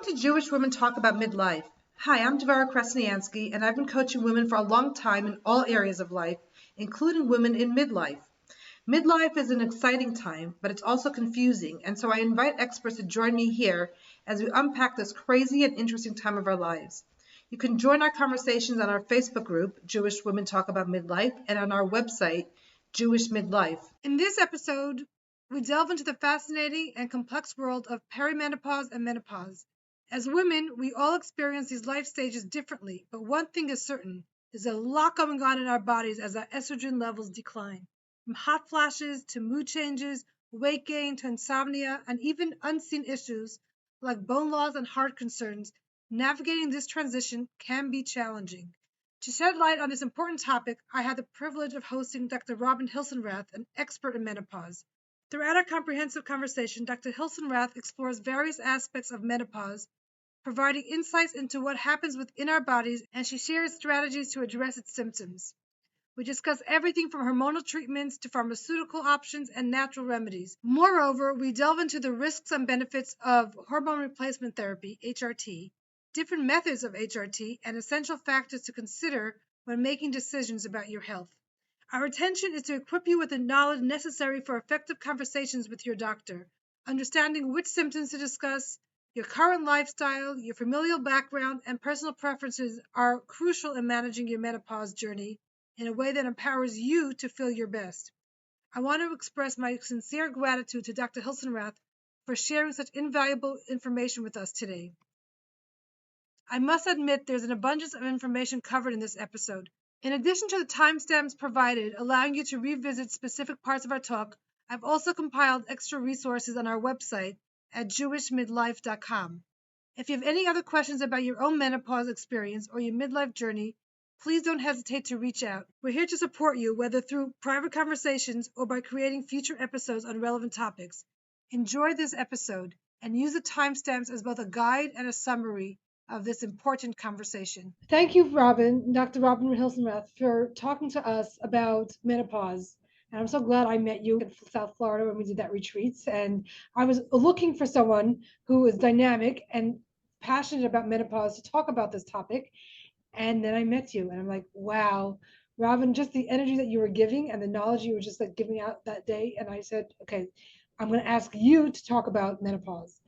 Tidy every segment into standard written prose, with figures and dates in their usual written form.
to Jewish Women Talk About Midlife. Hi, I'm Devora Krasnianski, and I've been coaching women for a long time in all areas of life, including women in midlife. Midlife is an exciting time, but it's also confusing, and so I invite experts to join me here as we unpack this crazy and interesting time of our lives. You can join our conversations on our Facebook group, Jewish Women Talk About Midlife, and on our website, Jewish Midlife. In this episode, we delve into the fascinating and complex world of perimenopause and menopause. As women, we all experience these life stages differently, but one thing is certain, there's a lot going on in our bodies as our estrogen levels decline. From hot flashes to mood changes, weight gain to insomnia, and even unseen issues like bone loss and heart concerns, navigating this transition can be challenging. To shed light on this important topic, I had the privilege of hosting Dr. Robin Hilsenrath, an expert in menopause. Throughout our comprehensive conversation, Dr. Hilsenrath explores various aspects of menopause, providing insights into what happens within our bodies, and she shares strategies to address its symptoms. We discuss everything from hormonal treatments to pharmaceutical options and natural remedies. Moreover, we delve into the risks and benefits of hormone replacement therapy, HRT, different methods of HRT, and essential factors to consider when making decisions about your health. Our intention is to equip you with the knowledge necessary for effective conversations with your doctor, understanding which symptoms to discuss. Your current lifestyle, your familial background, and personal preferences are crucial in managing your menopause journey in a way that empowers you to feel your best. I want to express my sincere gratitude to Dr. Hilsenrath for sharing such invaluable information with us today. I must admit there's an abundance of information covered in this episode. In addition to the timestamps provided, allowing you to revisit specific parts of our talk, I've also compiled extra resources on our website at jewishmidlife.com. If you have any other questions about your own menopause experience or your midlife journey, please don't hesitate to reach out. We're here to support you, whether through private conversations or by creating future episodes on relevant topics. Enjoy this episode and use the timestamps as both a guide and a summary of this important conversation. Thank you, Robin, Dr. Robin Hilsenrath, for talking to us about menopause. And I'm so glad I met you in South Florida when we did that retreat. And I was looking for someone who is dynamic and passionate about menopause to talk about this topic. And then I met you, and I'm like, wow, Robin, just the energy that you were giving and the knowledge you were just like giving out that day. And I said, okay, I'm going to ask you to talk about menopause.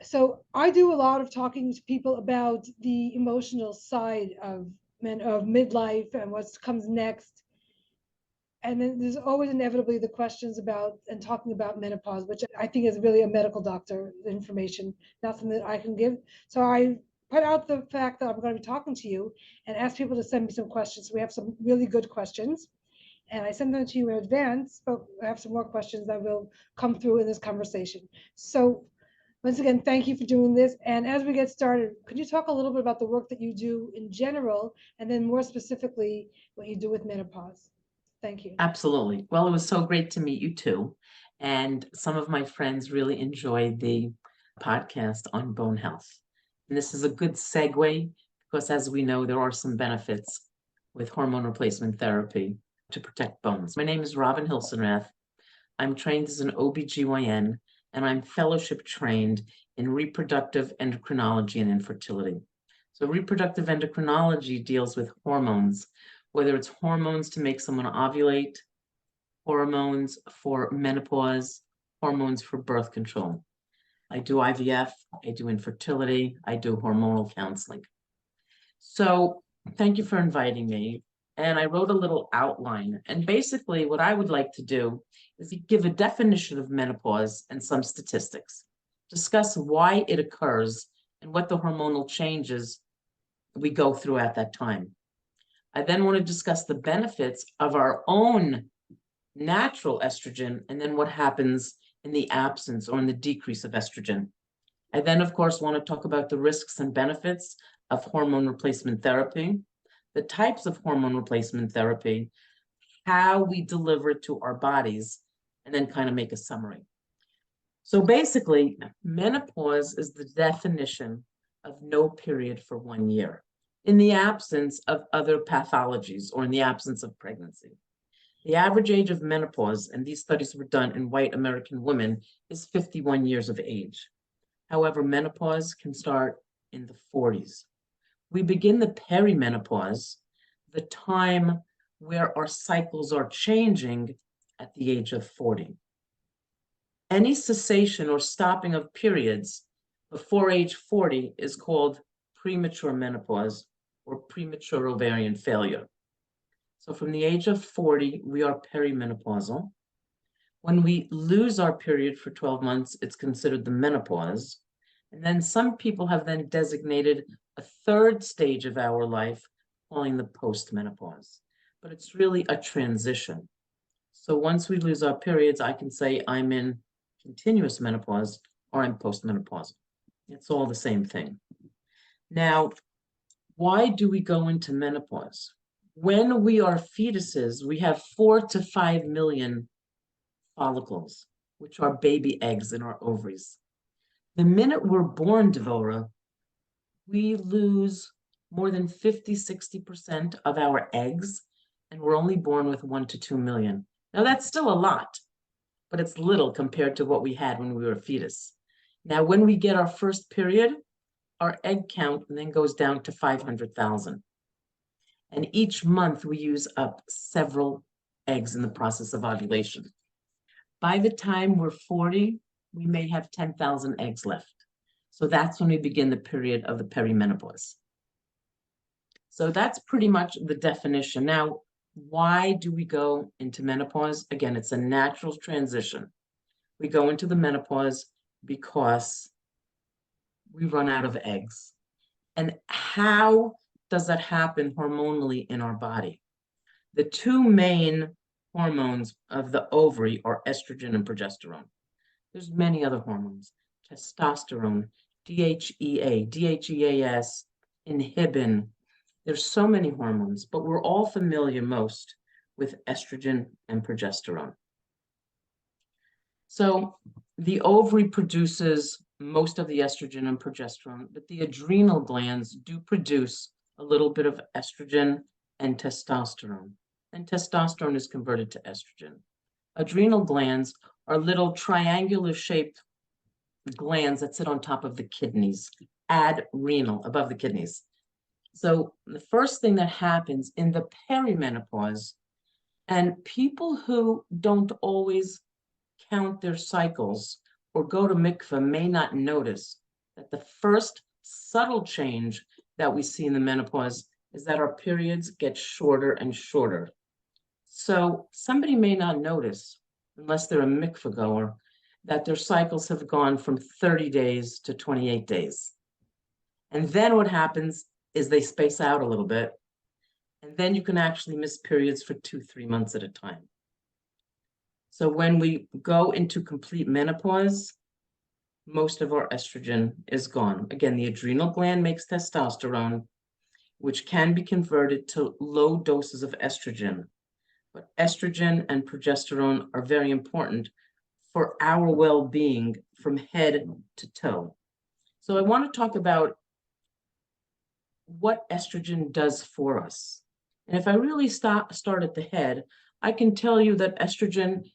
So I do a lot of talking to people about the emotional side of midlife and what comes next. And then there's always inevitably the questions about and talking about menopause, which I think is really a medical doctor information, not something that I can give. So I put out the fact that I'm going to be talking to you and ask people to send me some questions. We have some really good questions, and I send them to you in advance, but I have some more questions that will come through in this conversation. So once again, thank you for doing this. And as we get started, could you talk a little bit about the work that you do in general, and then more specifically, what you do with menopause? Thank you. Absolutely. Well, it was so great to meet you too. And some of my friends really enjoyed the podcast on bone health. And this is a good segue because, as we know, there are some benefits with hormone replacement therapy to protect bones. My name is Robin Hilsenrath. I'm trained as an OBGYN, and I'm fellowship trained in reproductive endocrinology and infertility. So reproductive endocrinology deals with hormones, whether it's hormones to make someone ovulate, hormones for menopause, hormones for birth control. I do IVF, I do infertility, I do hormonal counseling. So thank you for inviting me. And I wrote a little outline. And basically what I would like to do is give a definition of menopause and some statistics, discuss why it occurs and what the hormonal changes we go through at that time. I then want to discuss the benefits of our own natural estrogen and then what happens in the absence or in the decrease of estrogen. I then, of course, want to talk about the risks and benefits of hormone replacement therapy, the types of hormone replacement therapy, how we deliver it to our bodies, and then kind of make a summary. So basically, menopause is the definition of no period for 1 year in the absence of other pathologies or in the absence of pregnancy. The average age of menopause, and these studies were done in white American women, is 51 years of age. However, menopause can start in the 40s. We begin the perimenopause, the time where our cycles are changing, at the age of 40. Any cessation or stopping of periods before age 40 is called premature menopause or premature ovarian failure. So from the age of 40, we are perimenopausal. When we lose our period for 12 months, it's considered the menopause. And then some people have then designated a third stage of our life, calling the postmenopause. But it's really a transition. So once we lose our periods, I can say I'm in continuous menopause or I'm postmenopausal. It's all the same thing. Now, why do we go into menopause? When we are fetuses, we have 4 to 5 million follicles, which are baby eggs in our ovaries. The minute we're born, Devora, we lose more than 50–60% of our eggs, and we're only born with 1 to 2 million. Now, that's still a lot, but it's little compared to what we had when we were a fetus. Now, when we get our first period, our egg count then goes down to 500,000. And each month we use up several eggs in the process of ovulation. By the time we're 40, we may have 10,000 eggs left. So that's when we begin the period of the perimenopause. So that's pretty much the definition. Now, why do we go into menopause? Again, it's a natural transition. We go into the menopause because we run out of eggs. And how does that happen hormonally in our body? The two main hormones of the ovary are estrogen and progesterone. There's many other hormones: testosterone, DHEA, DHEAS, inhibin. There's so many hormones, but we're all familiar most with estrogen and progesterone. So the ovary produces most of the estrogen and progesterone, but the adrenal glands do produce a little bit of estrogen and testosterone. And testosterone is converted to estrogen. Adrenal glands are little triangular shaped glands that sit on top of the kidneys, adrenal, above the kidneys. So the first thing that happens in the perimenopause, and people who don't always count their cycles or go to mikveh may not notice that the first subtle change that we see in the menopause is that our periods get shorter and shorter. So somebody may not notice, unless they're a mikveh goer, that their cycles have gone from 30 days to 28 days. And then what happens is they space out a little bit, and then you can actually miss periods for 2–3 months at a time. So when we go into complete menopause, most of our estrogen is gone. Again, the adrenal gland makes testosterone, which can be converted to low doses of estrogen. But estrogen and progesterone are very important for our well-being from head to toe. So I want to talk about what estrogen does for us. And if I really start at the head, I can tell you that estrogen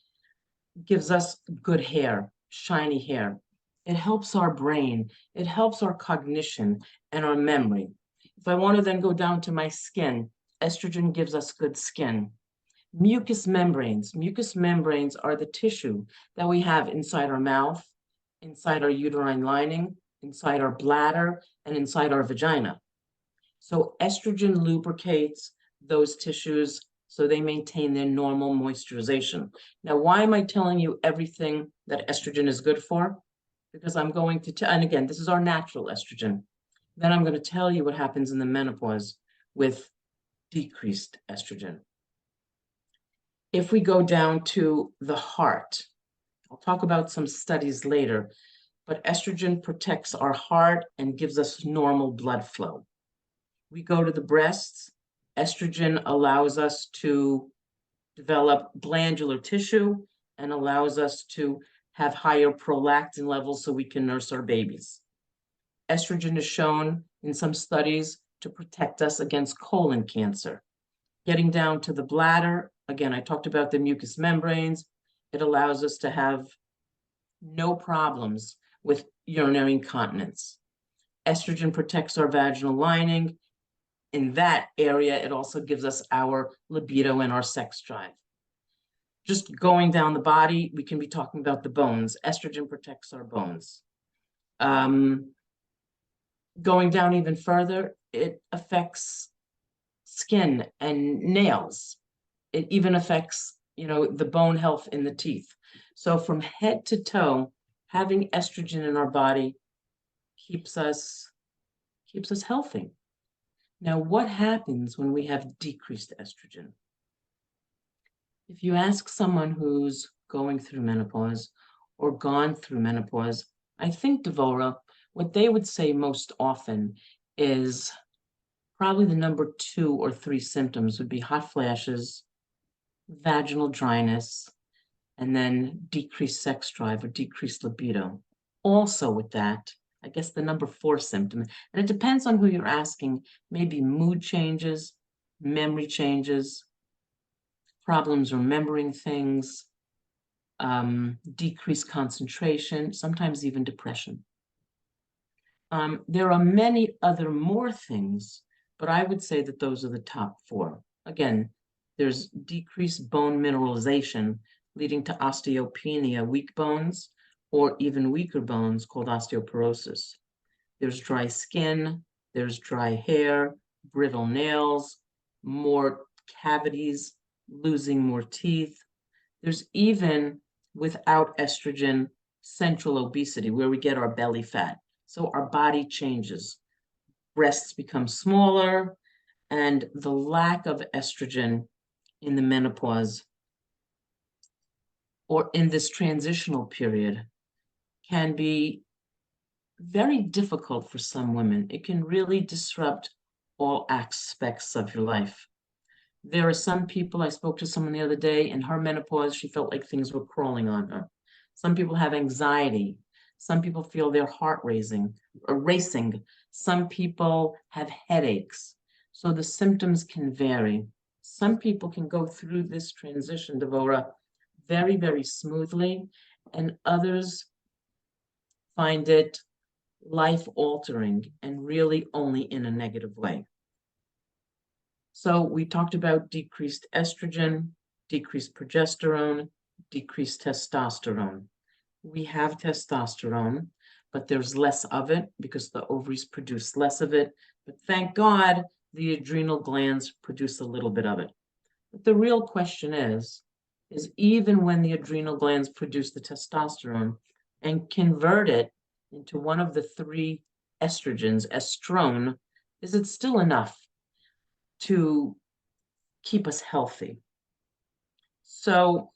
gives us good hair, shiny hair. It helps our brain. It helps our cognition and our memory. If I want to then go down to my skin, estrogen gives us good skin. Mucous membranes. Mucous membranes are the tissue that we have inside our mouth, inside our uterine lining, inside our bladder, and inside our vagina. So estrogen lubricates those tissues so they maintain their normal moisturization. Now, why am I telling you everything that estrogen is good for? Because I'm going to tell, and again, this is our natural estrogen. Then I'm going to tell you what happens in the menopause with decreased estrogen. If we go down to the heart, I'll talk about some studies later, but estrogen protects our heart and gives us normal blood flow. We go to the breasts, estrogen allows us to develop glandular tissue and allows us to have higher prolactin levels so we can nurse our babies. Estrogen is shown in some studies to protect us against colon cancer. Getting down to the bladder, again, I talked about the mucous membranes. It allows us to have no problems with urinary incontinence. Estrogen protects our vaginal lining. In that area, it also gives us our libido and our sex drive. Just going down the body, we can be talking about the bones. Estrogen protects our bones. Going down even further, it affects skin and nails. It even affects, the bone health in the teeth. So from head to toe, having estrogen in our body keeps us healthy. Now, what happens when we have decreased estrogen? If you ask someone who's going through menopause or gone through menopause, I think, Devora, what they would say most often is probably the number 2 or 3 symptoms would be hot flashes, vaginal dryness, and then decreased sex drive or decreased libido. Also with that, I guess the number 4 symptom, and it depends on who you're asking, maybe mood changes, memory changes, problems remembering things, decreased concentration, sometimes even depression. There are many other more things, but I would say that those are the top 4. Again, there's decreased bone mineralization leading to osteopenia, weak bones, or even weaker bones called osteoporosis. There's dry skin, there's dry hair, brittle nails, more cavities, losing more teeth. There's even, without estrogen, central obesity, where we get our belly fat. So our body changes. Breasts become smaller, and the lack of estrogen in the menopause or in this transitional period can be very difficult for some women. It can really disrupt all aspects of your life. There are some people, I spoke to someone the other day, in her menopause, she felt like things were crawling on her. Some people have anxiety. Some people feel their heart racing. Some people have headaches. So the symptoms can vary. Some people can go through this transition, Devora, very, very smoothly, and others find it life-altering and really only in a negative way. So we talked about decreased estrogen, decreased progesterone, decreased testosterone. We have testosterone, but there's less of it because the ovaries produce less of it. But thank God the adrenal glands produce a little bit of it. But the real question is even when the adrenal glands produce the testosterone and convert it into one of the 3 estrogens, estrone, is it still enough to keep us healthy? So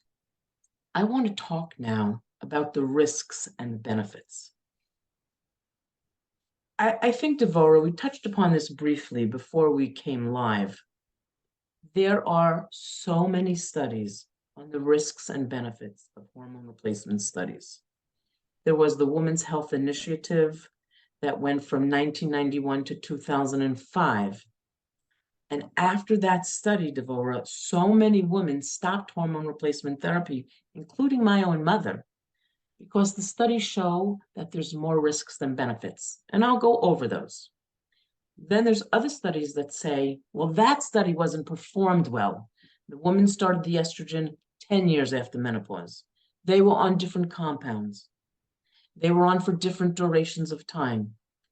I want to talk now about the risks and benefits. I think, Devora, we touched upon this briefly before we came live. There are so many studies on the risks and benefits of hormone replacement studies. There was the Women's Health Initiative that went from 1991 to 2005. And after that study, Devora, so many women stopped hormone replacement therapy, including my own mother, because the studies show that there's more risks than benefits. And I'll go over those. Then there's other studies that say, well, that study wasn't performed well. The woman started the estrogen 10 years after menopause. They were on different compounds. They were on for different durations of time.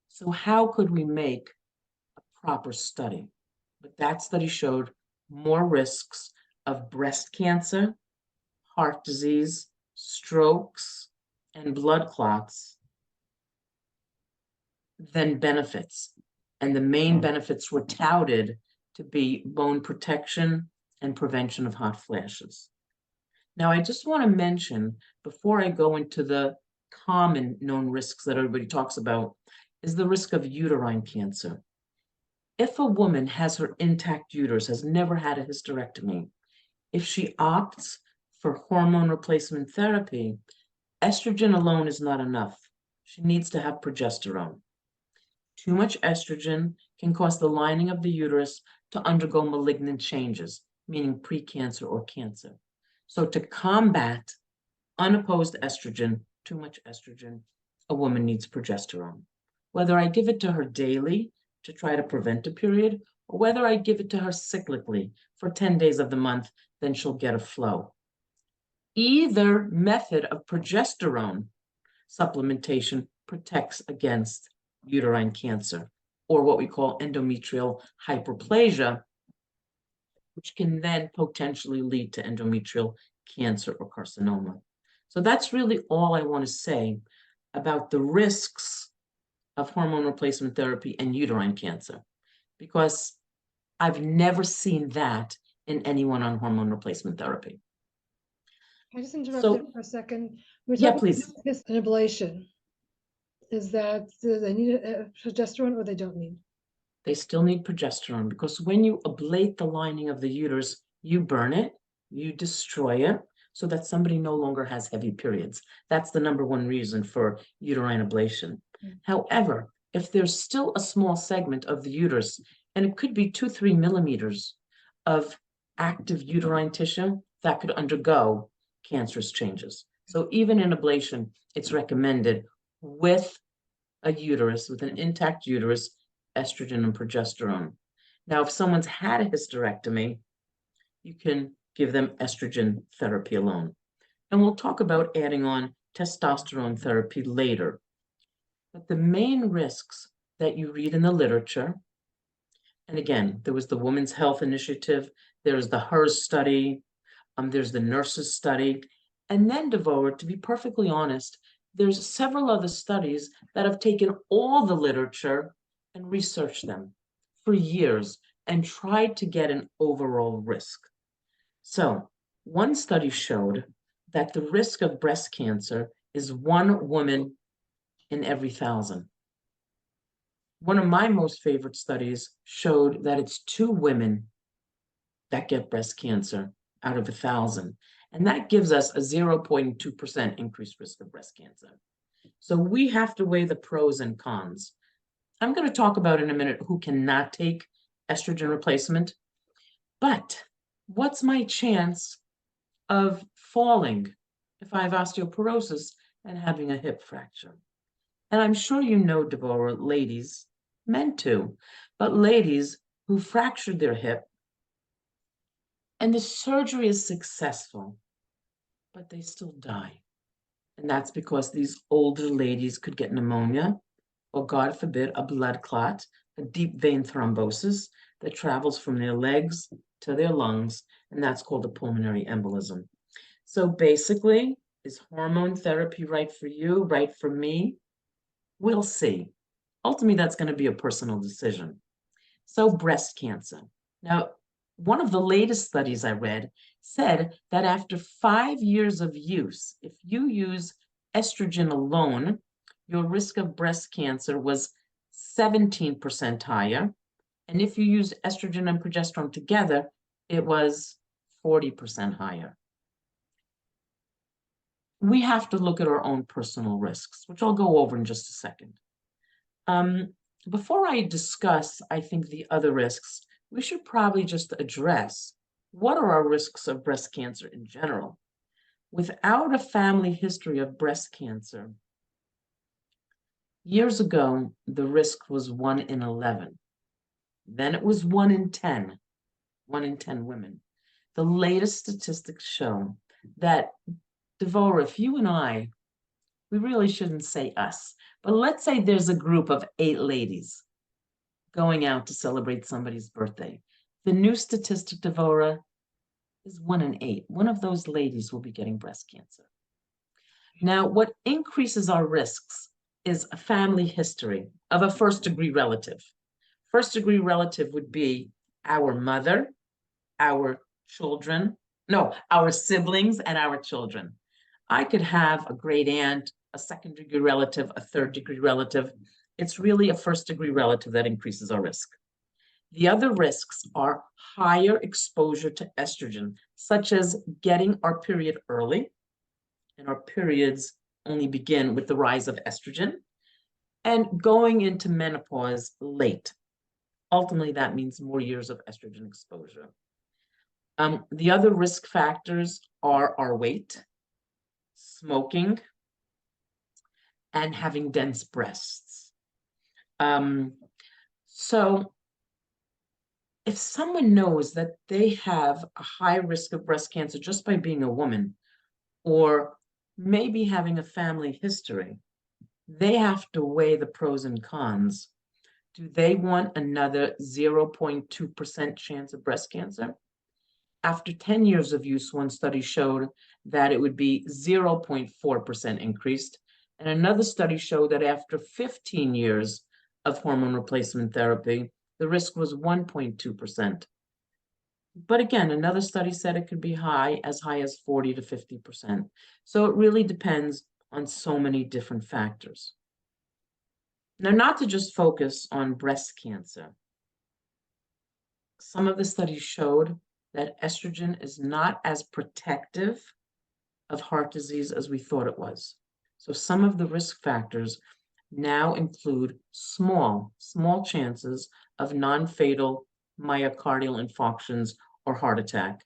So how could we make a proper study? But that study showed more risks of breast cancer, heart disease, strokes, and blood clots than benefits. And the main benefits were touted to be bone protection and prevention of hot flashes. Now, I just want to mention, before I go into the common known risks that everybody talks about, is the risk of uterine cancer. If a woman has her intact uterus, has never had a hysterectomy, if she opts for hormone replacement therapy, estrogen alone is not enough. She needs to have progesterone. Too much estrogen can cause the lining of the uterus to undergo malignant changes, meaning precancer or cancer. So to combat unopposed estrogen, too much estrogen, a woman needs progesterone. Whether I give it to her daily to try to prevent a period, or whether I give it to her cyclically for 10 days of the month, then she'll get a flow. Either method of progesterone supplementation protects against uterine cancer, or what we call endometrial hyperplasia, which can then potentially lead to endometrial cancer or carcinoma. So that's really all I want to say about the risks of hormone replacement therapy and uterine cancer, because I've never seen that in anyone on hormone replacement therapy. I just interrupt So, there for a second. We're yeah, talking please. about this an ablation. Is that, do they need a progesterone or they don't need? They still need progesterone, because when you ablate the lining of the uterus, you burn it, you destroy it, so that somebody no longer has heavy periods. That's the number one reason for uterine ablation. However, if there's still a small segment of the uterus, and it could be 2-3 millimeters of active uterine tissue, that could undergo cancerous changes. So even in ablation, it's recommended with a uterus, with an intact uterus, estrogen and progesterone. Now, if someone's had a hysterectomy, you can give them estrogen therapy alone. And we'll talk about adding on testosterone therapy later. But the main risks that you read in the literature, and again, there was the Women's Health Initiative, there's the HERS study, there's the nurses study, and then, Devora, to be perfectly honest, there's several other studies that have taken all the literature and researched them for years and tried to get an overall risk. So one study showed that the risk of breast cancer is 1 woman in every 1,000. One of my most favorite studies showed that it's 2 women that get breast cancer out of 1,000. And that gives us a 0.2% increased risk of breast cancer. So we have to weigh the pros and cons. I'm going to talk about in a minute who cannot take estrogen replacement. But what's my chance of falling if I have osteoporosis and having a hip fracture? And I'm sure you know, Devora, ladies, men too, but ladies who fractured their hip and the surgery is successful, but they still die. And that's because these older ladies could get pneumonia, or God forbid, a blood clot, a deep vein thrombosis that travels from their legs to their lungs, and that's called a pulmonary embolism. So basically, is hormone therapy right for you, right for me? We'll see. Ultimately, that's going to be a personal decision. So breast cancer. Now, one of the latest studies I read said that after 5 years of use, if you use estrogen alone, your risk of breast cancer was 17% higher. And if you used estrogen and progesterone together, it was 40% higher. We have to look at our own personal risks, which I'll go over in just a second. Before I discuss, I think, the other risks, we should probably just address what are our risks of breast cancer in general. Without a family history of breast cancer, years ago, the risk was 1 in 11. Then it was 1 in 10, 1 in 10 women. The latest statistics show that, Devora, if you and I, we really shouldn't say us, but let's say there's a group of 8 ladies going out to celebrate somebody's birthday. The new statistic, Devora, is 1 in 8. One of those ladies will be getting breast cancer. Now, what increases our risks is a family history of a first-degree relative. First-degree relative would be our mother, our children, no, our siblings and our children. I could have a great aunt, a second-degree relative, a third-degree relative. It's really a first-degree relative that increases our risk. The other risks are higher exposure to estrogen, such as getting our period early, and our periods only begin with the rise of estrogen, and going into menopause late. Ultimately, that means more years of estrogen exposure. The other risk factors are our weight, smoking, and having dense breasts. So if someone knows that they have a high risk of breast cancer just by being a woman, or maybe having a family history, they have to weigh the pros and cons. Do they want another 0.2% chance of breast cancer? After 10 years of use, one study showed that it would be 0.4% increased, and another study showed that after 15 years of hormone replacement therapy, the risk was 1.2%. But again, another study said it could be as high as 40 to 50%. So it really depends on so many different factors. Now, not to just focus on breast cancer. Some of the studies showed that estrogen is not as protective of heart disease as we thought it was. So some of the risk factors now include small chances of non-fatal myocardial infarctions or heart attack,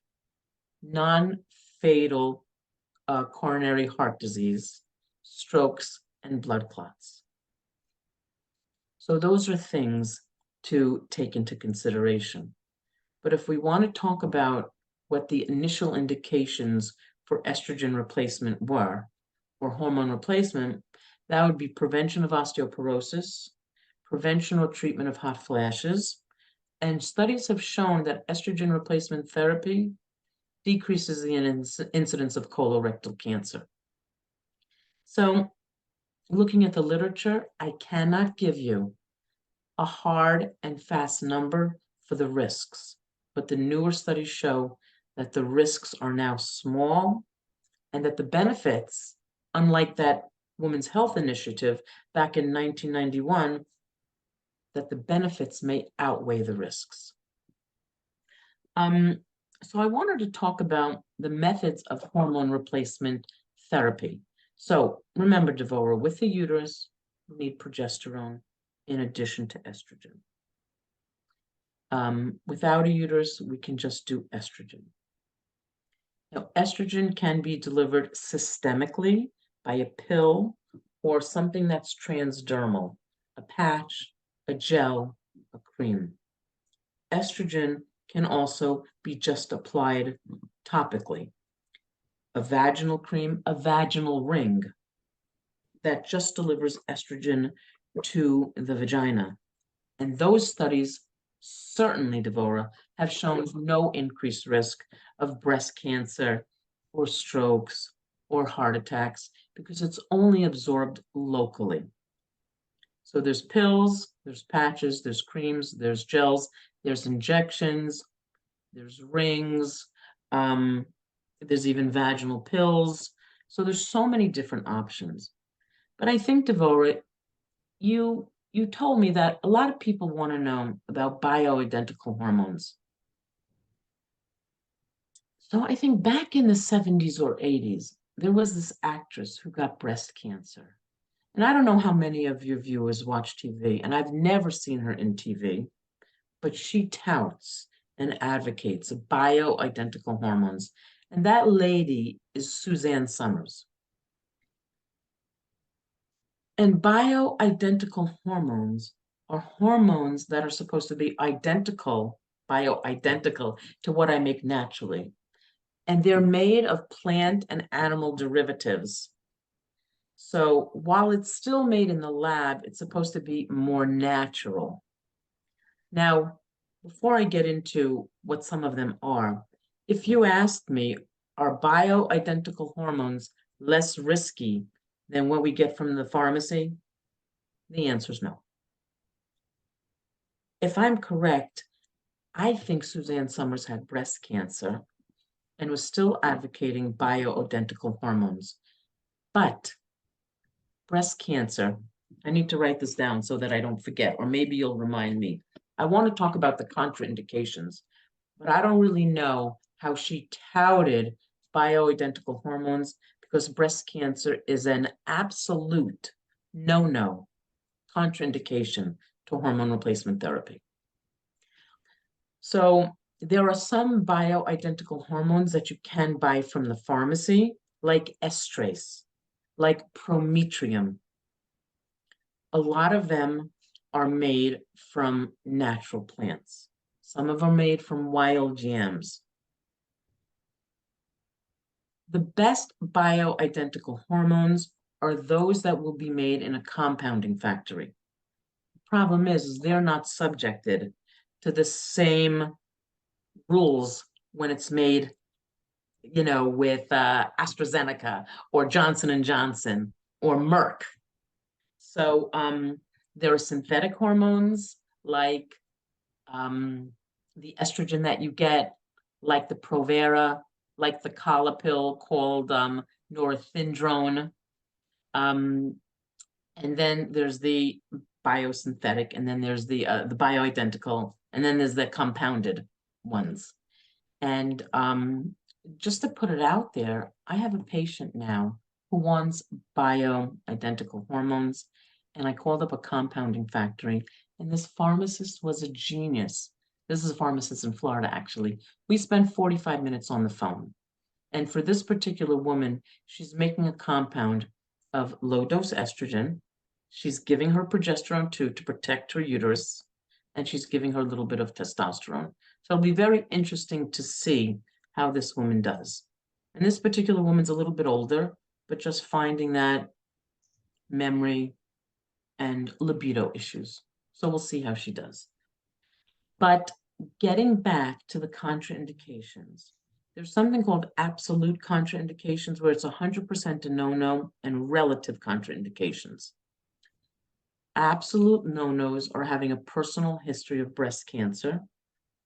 non-fatal coronary heart disease, strokes, and blood clots. So those are things to take into consideration. But if we want to talk about what the initial indications for estrogen replacement were, or hormone replacement, that would be prevention of osteoporosis, prevention or treatment of hot flashes, and studies have shown that estrogen replacement therapy decreases the incidence of colorectal cancer. So, looking at the literature, I cannot give you a hard and fast number for the risks, but the newer studies show that the risks are now small and that the benefits, unlike that Women's Health Initiative back in 1991, that the benefits may outweigh the risks. So I wanted to talk about the methods of hormone replacement therapy. So remember, Devora, with the uterus, we need progesterone in addition to estrogen. Without a uterus, we can just do estrogen. Now, estrogen can be delivered systemically by a pill or something that's transdermal, a patch, a gel, a cream. Estrogen can also be just applied topically. A vaginal cream, a vaginal ring that just delivers estrogen to the vagina. And those studies certainly, Devora, have shown no increased risk of breast cancer or strokes or heart attacks because it's only absorbed locally. So there's pills, there's patches, there's creams, there's gels, there's injections, there's rings, there's even vaginal pills. So there's so many different options. But I think, Devora, you told me that a lot of people want to know about bioidentical hormones. So I think back in the 70s or 80s, there was this actress who got breast cancer. And I don't know how many of your viewers watch TV, and I've never seen her in TV, but she touts and advocates bioidentical hormones. And that lady is Suzanne Somers. And bioidentical hormones are hormones that are supposed to be bioidentical to what I make naturally. And they're made of plant and animal derivatives. So while it's still made in the lab, it's supposed to be more natural. Now, before I get into what some of them are, if you asked me, are bioidentical hormones less risky than what we get from the pharmacy? The answer is no. If I'm correct, I think Suzanne Somers had breast cancer and was still advocating bioidentical hormones. But breast cancer, I need to write this down so that I don't forget, or maybe you'll remind me. I want to talk about the contraindications, but I don't really know how she touted bioidentical hormones because breast cancer is an absolute no-no contraindication to hormone replacement therapy. So there are some bioidentical hormones that you can buy from the pharmacy, like estrase, like prometrium, A lot of them are made from natural plants. Some of them are made from wild GMs. The best bioidentical hormones are those that will be made in a compounding factory. The problem is they're not subjected to the same rules when it's made, with AstraZeneca or Johnson and Johnson or Merck. So there are synthetic hormones like the estrogen that you get, like the Provera, like the Kala pill called norethindrone. And then there's the biosynthetic, and then there's the bioidentical, and then there's the compounded ones. And just to put it out there, I have a patient now who wants bioidentical hormones, and I called up a compounding factory, and this pharmacist was a genius. This is a pharmacist in Florida, actually. We spent 45 minutes on the phone. And for this particular woman, she's making a compound of low dose estrogen. She's giving her progesterone too to protect her uterus, and she's giving her a little bit of testosterone. So it'll be very interesting to see how this woman does. And this particular woman's a little bit older, but just finding that memory and libido issues. So we'll see how she does. But getting back to the contraindications, there's something called absolute contraindications where it's 100% a no-no and relative contraindications. Absolute no-nos are having a personal history of breast cancer,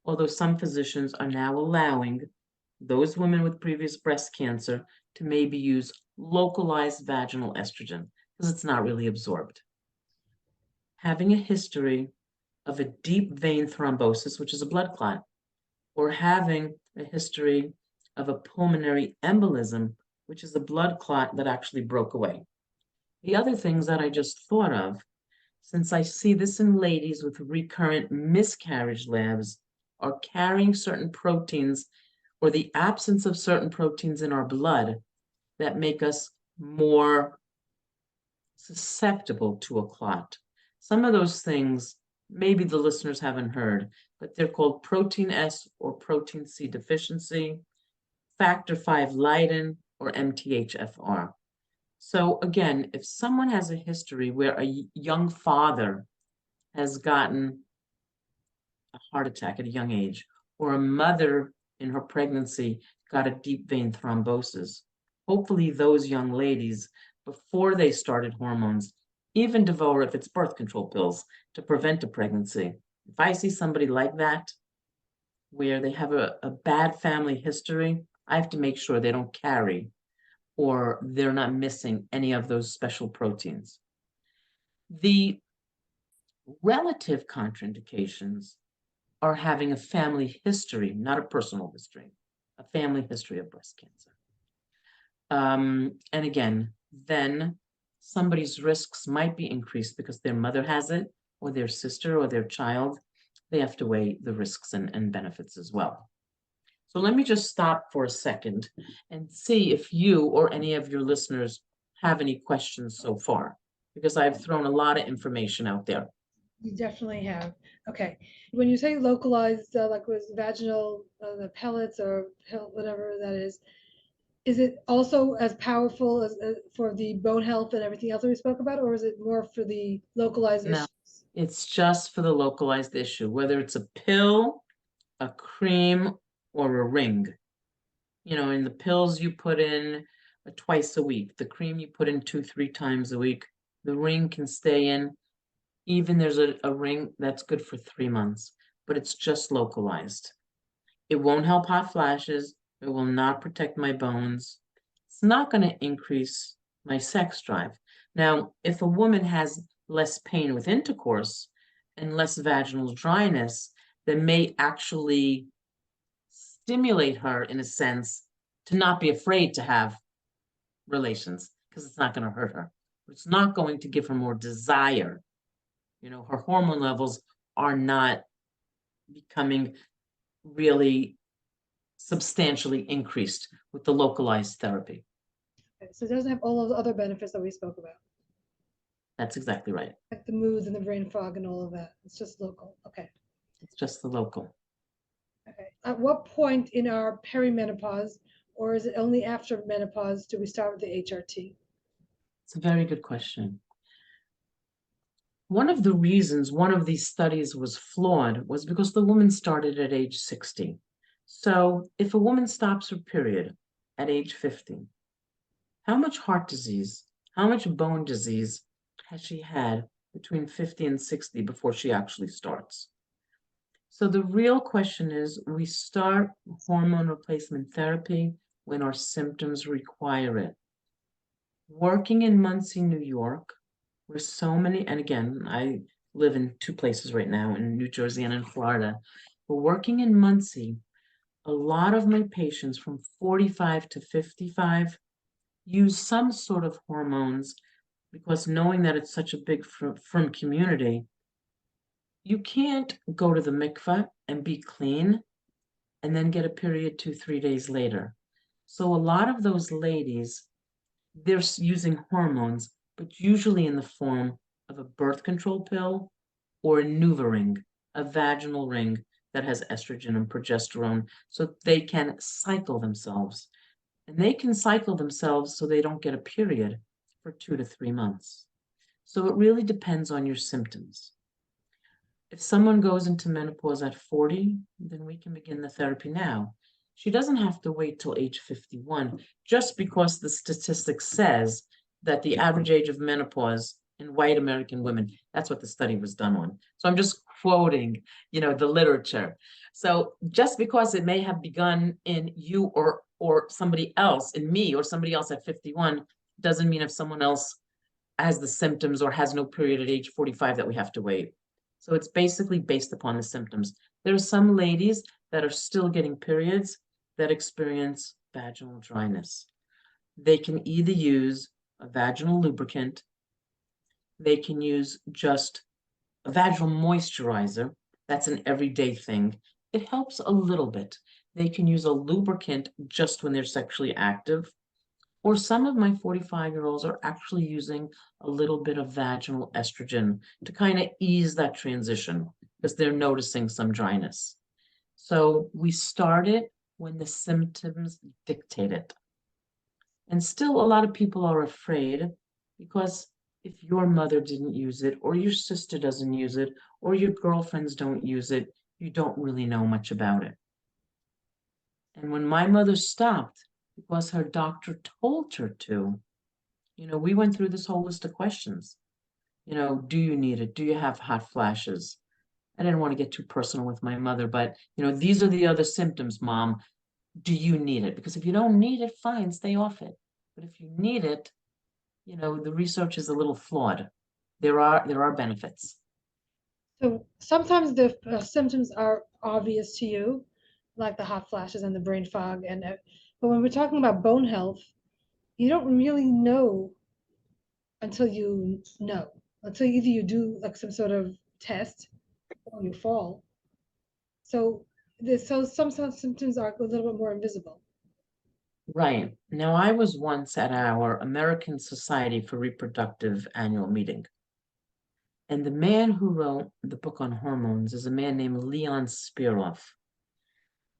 although some physicians are now allowing those women with previous breast cancer to maybe use localized vaginal estrogen because it's not really absorbed. Having a history of a deep vein thrombosis, which is a blood clot, or having a history of a pulmonary embolism, which is a blood clot that actually broke away. The other things that I just thought of, since I see this in ladies with recurrent miscarriage labs, are carrying certain proteins or the absence of certain proteins in our blood that make us more susceptible to a clot. Some of those things, maybe the listeners haven't heard, but they're called protein S or protein C deficiency, factor V Leiden, or MTHFR. So again, if someone has a history where a young father has gotten a heart attack at a young age, or a mother in her pregnancy got a deep vein thrombosis, hopefully those young ladies, before they started hormones, even Devora if it's birth control pills to prevent a pregnancy. If I see somebody like that, where they have a bad family history, I have to make sure they don't carry or they're not missing any of those special proteins. The relative contraindications are having a family history, not a personal history, a family history of breast cancer. And again, then somebody's risks might be increased because their mother has it, or their sister, or their child. They have to weigh the risks and benefits as well. So let me just stop for a second and see if you or any of your listeners have any questions so far, because I've thrown a lot of information out there. You definitely have. Okay. When you say localized, like with vaginal, the pellets or pill, whatever that is it also as powerful as for the bone health and everything else that we spoke about, or is it more for the localized No, issues? it's just for the localized issue, whether it's a pill, a cream, or a ring. In the pills you put in twice a week, the cream you put in 2, 3 times a week, the ring can stay in. Even there's a ring that's good for 3 months, but it's just localized. It won't help hot flashes. It will not protect my bones. It's not going to increase my sex drive. Now, if a woman has less pain with intercourse and less vaginal dryness, that may actually stimulate her in a sense to not be afraid to have relations because it's not going to hurt her. It's not going to give her more desire. Her hormone levels are not becoming really substantially increased with the localized therapy. Okay, so it doesn't have all of the other benefits that we spoke about. That's exactly right. Like the moods and the brain fog and all of that. It's just local. Okay. It's just the local. Okay. At what point in our perimenopause, or is it only after menopause, do we start with the HRT? It's a very good question. One of the reasons one of these studies was flawed was because the woman started at age 60. So if a woman stops her period at age 50, how much heart disease, how much bone disease has she had between 50 and 60 before she actually starts? So the real question is, we start hormone replacement therapy when our symptoms require it. Working in Muncie, New York, where so many, and again, I live in two places right now, in New Jersey and in Florida, but working in Muncie, a lot of my patients from 45 to 55 use some sort of hormones, because knowing that it's such a big firm community, you can't go to the mikveh and be clean and then get a period 2, 3 days later. So a lot of those ladies, they're using hormones, but usually in the form of a birth control pill or a NuvaRing, a vaginal ring that has estrogen and progesterone, so they can cycle themselves. And they can cycle themselves so they don't get a period for 2 to 3 months. So it really depends on your symptoms. If someone goes into menopause at 40, then we can begin the therapy now. She doesn't have to wait till age 51, just because the statistic says that the average age of menopause in white American women, that's what the study was done on. So I'm just quoting, the literature. So just because it may have begun in you or somebody else, in me or somebody else at 51, doesn't mean if someone else has the symptoms or has no period at age 45 that we have to wait. So it's basically based upon the symptoms. There are some ladies that are still getting periods that experience vaginal dryness. They can either use a vaginal lubricant, they can use just a vaginal moisturizer. That's an everyday thing. It helps a little bit. They can use a lubricant just when they're sexually active. Or some of my 45-year-olds are actually using a little bit of vaginal estrogen to kind of ease that transition because they're noticing some dryness. So we start it when the symptoms dictate it. And still, a lot of people are afraid because if your mother didn't use it, or your sister doesn't use it, or your girlfriends don't use it, you don't really know much about it. And when my mother stopped, because her doctor told her to, we went through this whole list of questions. Do you need it? Do you have hot flashes? I didn't want to get too personal with my mother, but, these are the other symptoms, Mom. Do you need it? Because if you don't need it, fine, stay off it. But if you need it, the research is a little flawed. There are benefits. So sometimes the symptoms are obvious to you, like the hot flashes and the brain fog, but when we're talking about bone health, you don't really know until you know, until either you do like some sort of test or you fall. So some symptoms are a little bit more invisible. Right. Now, I was once at our American Society for Reproductive annual meeting. And the man who wrote the book on hormones is a man named Leon Spiroff.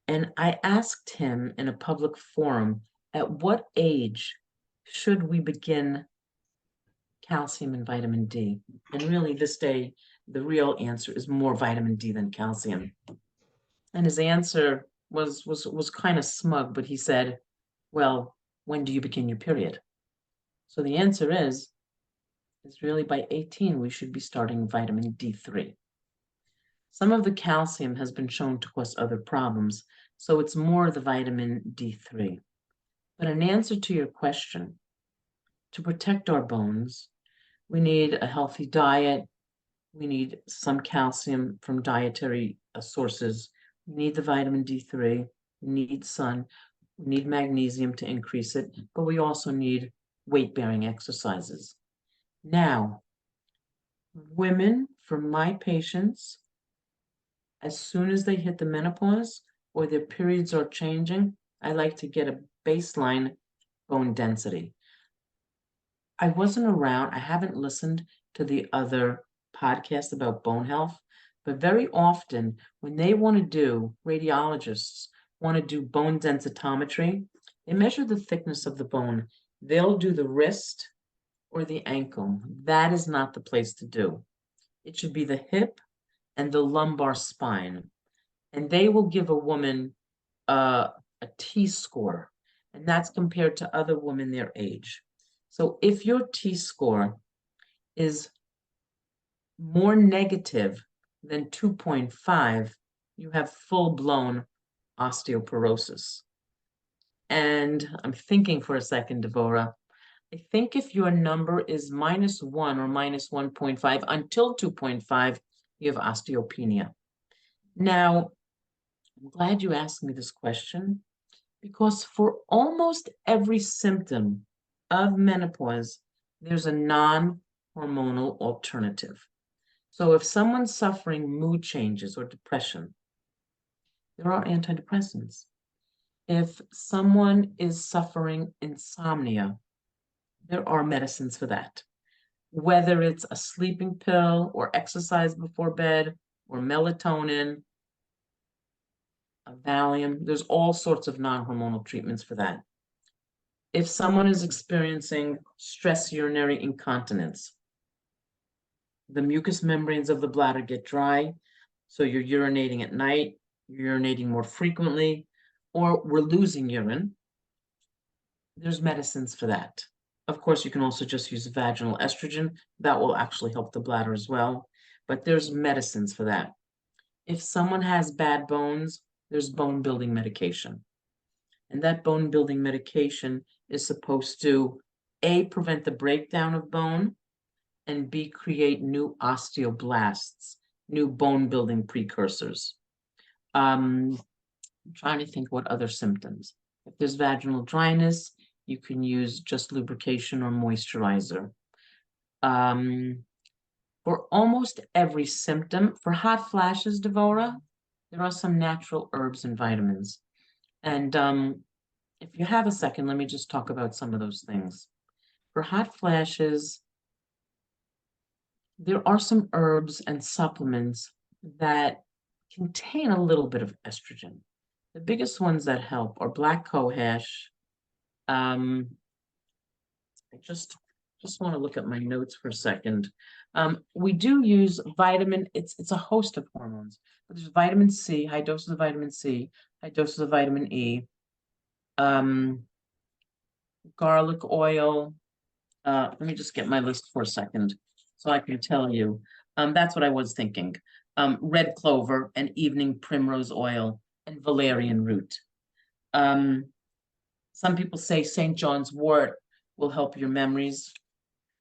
And I asked him in a public forum, at what age should we begin calcium and vitamin D? And really, this day, the real answer is more vitamin D than calcium. And his answer was kind of smug, but he said, well, when do you begin your period? So the answer is really by 18, we should be starting vitamin D3. Some of the calcium has been shown to cause other problems, so it's more the vitamin D3. But in answer to your question, to protect our bones, we need a healthy diet. We need some calcium from dietary sources. We need the vitamin D3. We need sun. We need magnesium to increase it, but we also need weight-bearing exercises. Now, women, for my patients, as soon as they hit the menopause or their periods are changing, I like to get a baseline bone density. I wasn't around, I haven't listened to the other podcast about bone health, but very often when they want to do, radiologists want to do bone densitometry, they measure the thickness of the bone. They'll do the wrist or the ankle. That is not the place to do. It should be the hip and the lumbar spine. And they will give a woman a T-score, and that's compared to other women their age. So if your T-score is more negative than 2.5, you have full-blown osteoporosis. And I'm thinking for a second, Devora, I think if your number is -1 or -1.5 until 2.5, you have osteopenia. Now, I'm glad you asked me this question because for almost every symptom of menopause, there's a non-hormonal alternative. So if someone's suffering mood changes or depression, there are antidepressants. If someone is suffering insomnia, there are medicines for that. Whether it's a sleeping pill or exercise before bed or melatonin, a Valium, there's all sorts of non-hormonal treatments for that. If someone is experiencing stress urinary incontinence, the mucous membranes of the bladder get dry, so you're urinating at night, you're urinating more frequently, or we're losing urine, there's medicines for that. Of course, you can also just use vaginal estrogen. That will actually help the bladder as well, but there's medicines for that. If someone has bad bones, there's bone building medication. And that bone building medication is supposed to A, prevent the breakdown of bone, and B, create new osteoblasts, new bone building precursors. I'm trying to think what other symptoms. If there's vaginal dryness, you can use just lubrication or moisturizer. For almost every symptom, for hot flashes, Devora, there are some natural herbs and vitamins. And if you have a second, let me just talk about some of those things. For hot flashes, there are some herbs and supplements that contain a little bit of estrogen. The biggest ones that help are black cohosh. I just want to look at my notes for a second. We do use vitamin, it's a host of hormones, but there's vitamin C, high doses of vitamin C, high doses of vitamin E, garlic oil. Let me just get my list for a second so I can tell you. That's what I was thinking. Red clover and evening primrose oil and valerian root. Some people say St. John's wort will help your memories,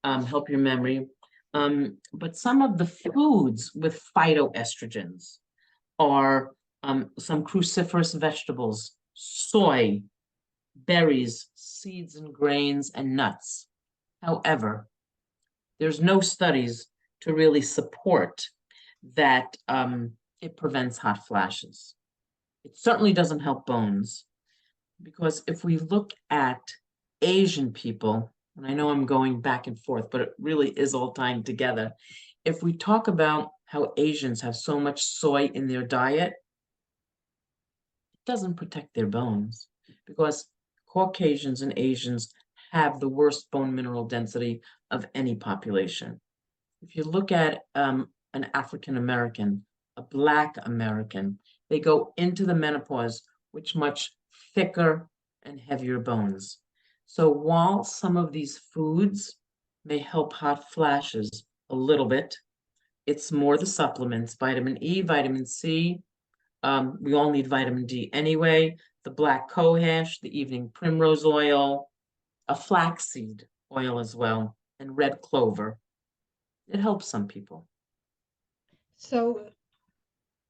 help your memory. But some of the foods with phytoestrogens are some cruciferous vegetables, soy, berries, seeds and grains, and nuts. However, there's no studies to really support that it prevents hot flashes. It certainly doesn't help bones, because if we look at Asian people, and I know I'm going back and forth, but it really is all tying together. If we talk about how Asians have so much soy in their diet, it doesn't protect their bones, because Caucasians and Asians have the worst bone mineral density of any population. If you look at an African American, a Black American, they go into the menopause with much thicker and heavier bones. So while some of these foods may help hot flashes a little bit, it's more the supplements, vitamin E, vitamin C. We all need vitamin D anyway, the black cohosh, the evening primrose oil, a flaxseed oil as well, and red clover. It helps some people. So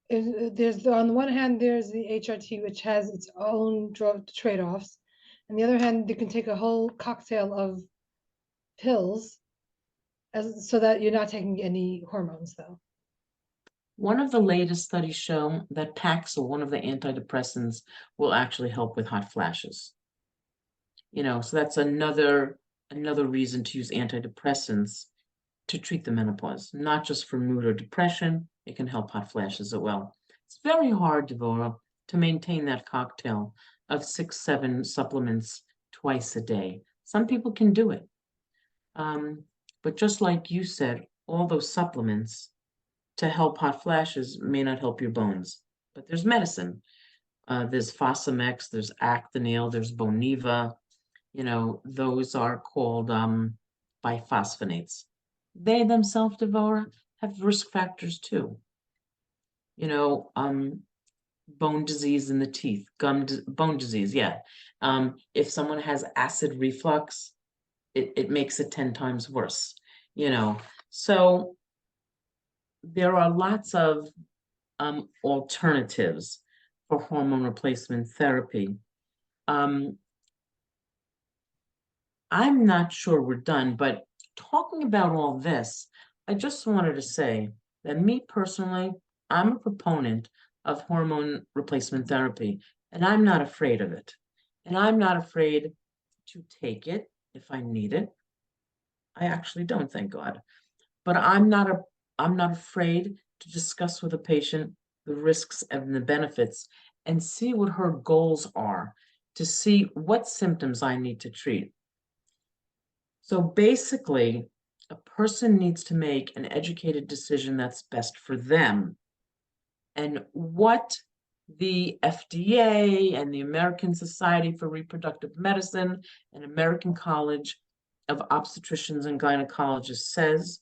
there's on the one hand, there's the HRT, which has its own drug trade-offs. On the other hand, you can take a whole cocktail of pills so that you're not taking any hormones, though. One of the latest studies show that Paxil, one of the antidepressants, will actually help with hot flashes. So that's another reason to use antidepressants to treat the menopause, not just for mood or depression. It can help hot flashes as well. It's very hard, Devora, to maintain that cocktail of 6, 7 supplements twice a day. Some people can do it. But just like you said, all those supplements to help hot flashes may not help your bones. But there's medicine. There's Fosamax, there's Actonil, there's Boniva. Those are called biphosphonates. They themselves, Devora, have risk factors too. Bone disease in the teeth, bone disease, yeah. If someone has acid reflux, it makes it 10 times worse, So there are lots of alternatives for hormone replacement therapy. I'm not sure we're done, but talking about all this, I just wanted to say that me personally, I'm a proponent of hormone replacement therapy, and I'm not afraid of it. And I'm not afraid to take it if I need it. I actually don't, thank God. But I'm not afraid to discuss with a patient the risks and the benefits and see what her goals are, to see what symptoms I need to treat. So basically, a person needs to make an educated decision that's best for them. And what the FDA and the American Society for Reproductive Medicine and American College of Obstetricians and Gynecologists says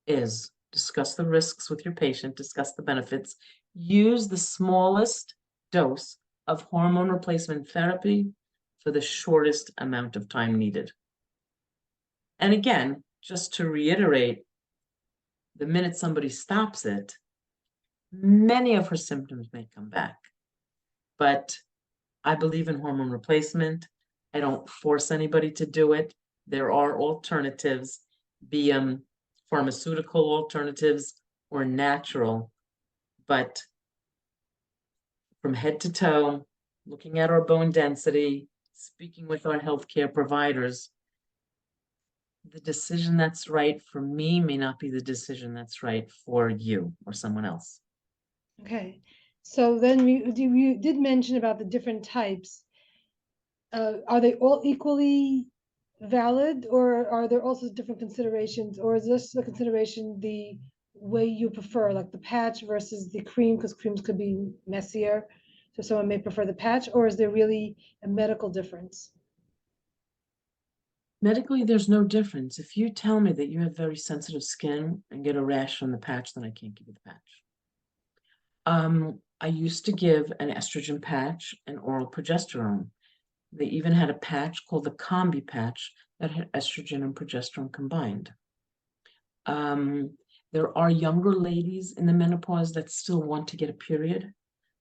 is discuss the risks with your patient, discuss the benefits, use the smallest dose of hormone replacement therapy for the shortest amount of time needed. And again, just to reiterate, the minute somebody stops it, many of her symptoms may come back. But I believe in hormone replacement. I don't force anybody to do it. There are alternatives, be them pharmaceutical alternatives or natural. But from head to toe, looking at our bone density, speaking with our healthcare providers, the decision that's right for me may not be the decision that's right for you or someone else. Okay. So then you did mention about the different types. Are they all equally valid, or are there also different considerations, or is this the consideration the way you prefer, like the patch versus the cream, because creams could be messier, so someone may prefer the patch, or is there really a medical difference? Medically, there's no difference. If you tell me that you have very sensitive skin and get a rash from the patch, then I can't give you the patch. I used to give an estrogen patch and oral progesterone. They even had a patch called the combi patch that had estrogen and progesterone combined. There are younger ladies in the menopause that still want to get a period.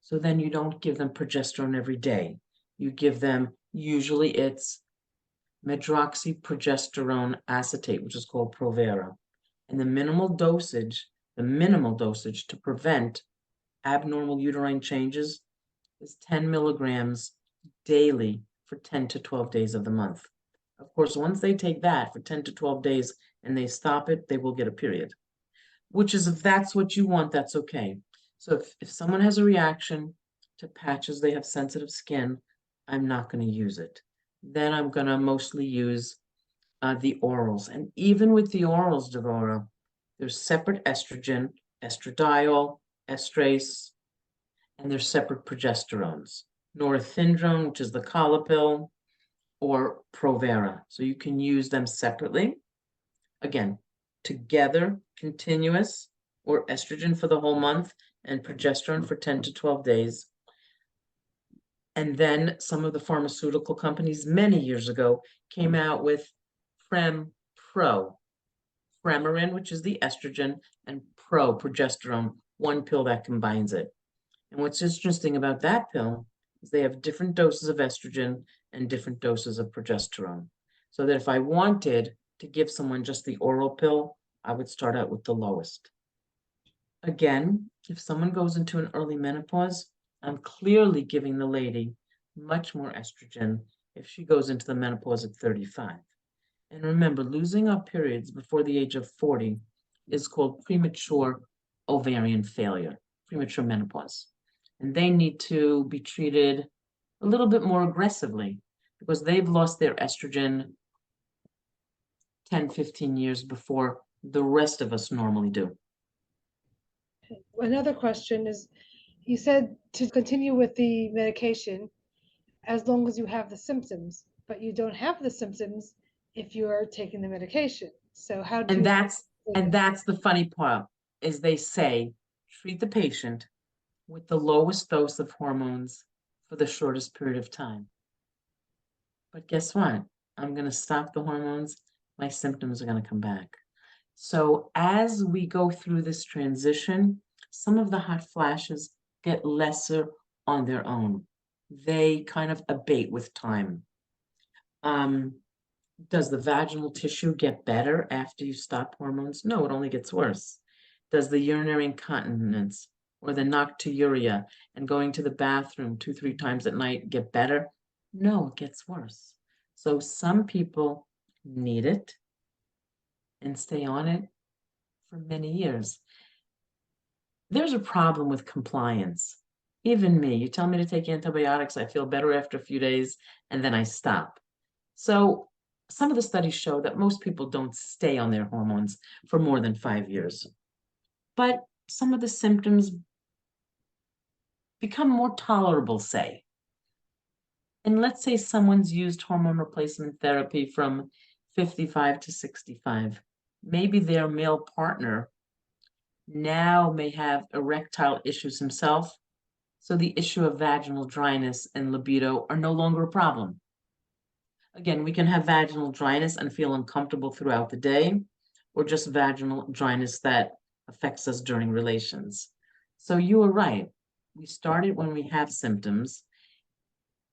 So then you don't give them progesterone every day. You give them, usually it's medroxyprogesterone acetate, which is called Provera. And the minimal dosage to prevent abnormal uterine changes is 10 milligrams daily for 10 to 12 days of the month. Of course, once they take that for 10 to 12 days and they stop it, they will get a period. Which is, if that's what you want, that's okay. So if someone has a reaction to patches, they have sensitive skin, I'm not going to use it. Then I'm going to mostly use the orals. And even with the orals, Devora, there's separate estrogen, estradiol, estrase, and there's separate progesterones. Norethindrone, which is the Colapil, or Provera. So you can use them separately. Again, together, continuous, or estrogen for the whole month and progesterone for 10 to 12 days. And then some of the pharmaceutical companies many years ago came out with Prem Pro, Premarin, which is the estrogen, and Pro, progesterone, one pill that combines it. And what's interesting about that pill is they have different doses of estrogen and different doses of progesterone. So that if I wanted to give someone just the oral pill, I would start out with the lowest. Again, if someone goes into an early menopause, I'm clearly giving the lady much more estrogen if she goes into the menopause at 35. And remember, losing our periods before the age of 40 is called premature ovarian failure, premature menopause. And they need to be treated a little bit more aggressively because they've lost their estrogen 10, 15 years before the rest of us normally do. Another question is, you said to continue with the medication as long as you have the symptoms, but you don't have the symptoms if you're taking the medication. So how do And you that's and that's the funny part, is they say treat the patient with the lowest dose of hormones for the shortest period of time. But guess what? I'm going to stop the hormones, my symptoms are going to come back. So as we go through this transition, some of the hot flashes get lesser on their own. They kind of abate with time. Does the vaginal tissue get better after you stop hormones? No, it only gets worse. Does the urinary incontinence or the nocturia and going to the bathroom 2, 3 times at night get better? No, it gets worse. So some people need it and stay on it for many years. There's a problem with compliance. Even me, you tell me to take antibiotics, I feel better after a few days, and then I stop. So some of the studies show that most people don't stay on their hormones for more than 5 years. But some of the symptoms become more tolerable, say. And let's say someone's used hormone replacement therapy from 55 to 65. Maybe their male partner now may have erectile issues himself, so the issue of vaginal dryness and libido are no longer a problem. Again, we can have vaginal dryness and feel uncomfortable throughout the day, or just vaginal dryness that affects us during relations. So you are right. We start it when we have symptoms.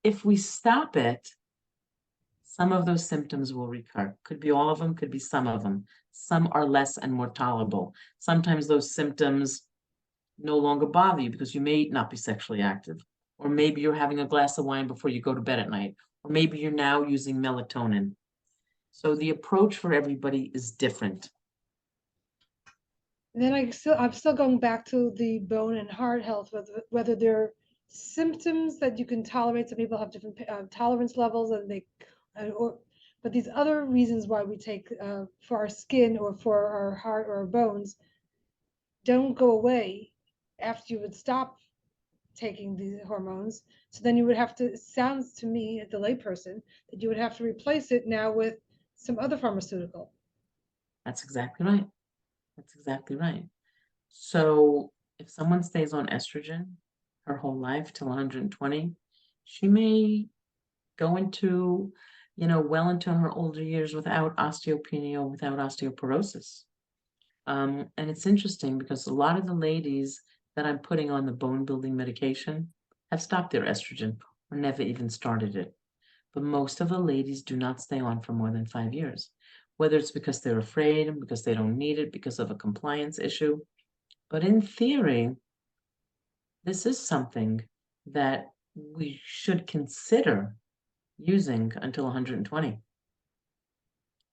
If we stop it, some of those symptoms will recur. Could be all of them, could be some of them. Some are less and more tolerable. Sometimes those symptoms no longer bother you because you may not be sexually active, or maybe you're having a glass of wine before you go to bed at night, or maybe you're now using melatonin. So the approach for everybody is different. then I'm still going back to the bone and heart health, whether they're symptoms that you can tolerate. Some people have different tolerance levels, and but these other reasons why we take for our skin or for our heart or our bones don't go away after you would stop taking these hormones. So then you would have to, it sounds to me, as the layperson, that you would have to replace it now with some other pharmaceutical. That's exactly right. That's exactly right. So if someone stays on estrogen her whole life till 120, she may go into, well into her older years without osteopenia or without osteoporosis. And it's interesting because a lot of the ladies that I'm putting on the bone building medication have stopped their estrogen or never even started it. But most of the ladies do not stay on for more than 5 years, whether it's because they're afraid, because they don't need it, because of a compliance issue. But in theory, this is something that we should consider using until 120.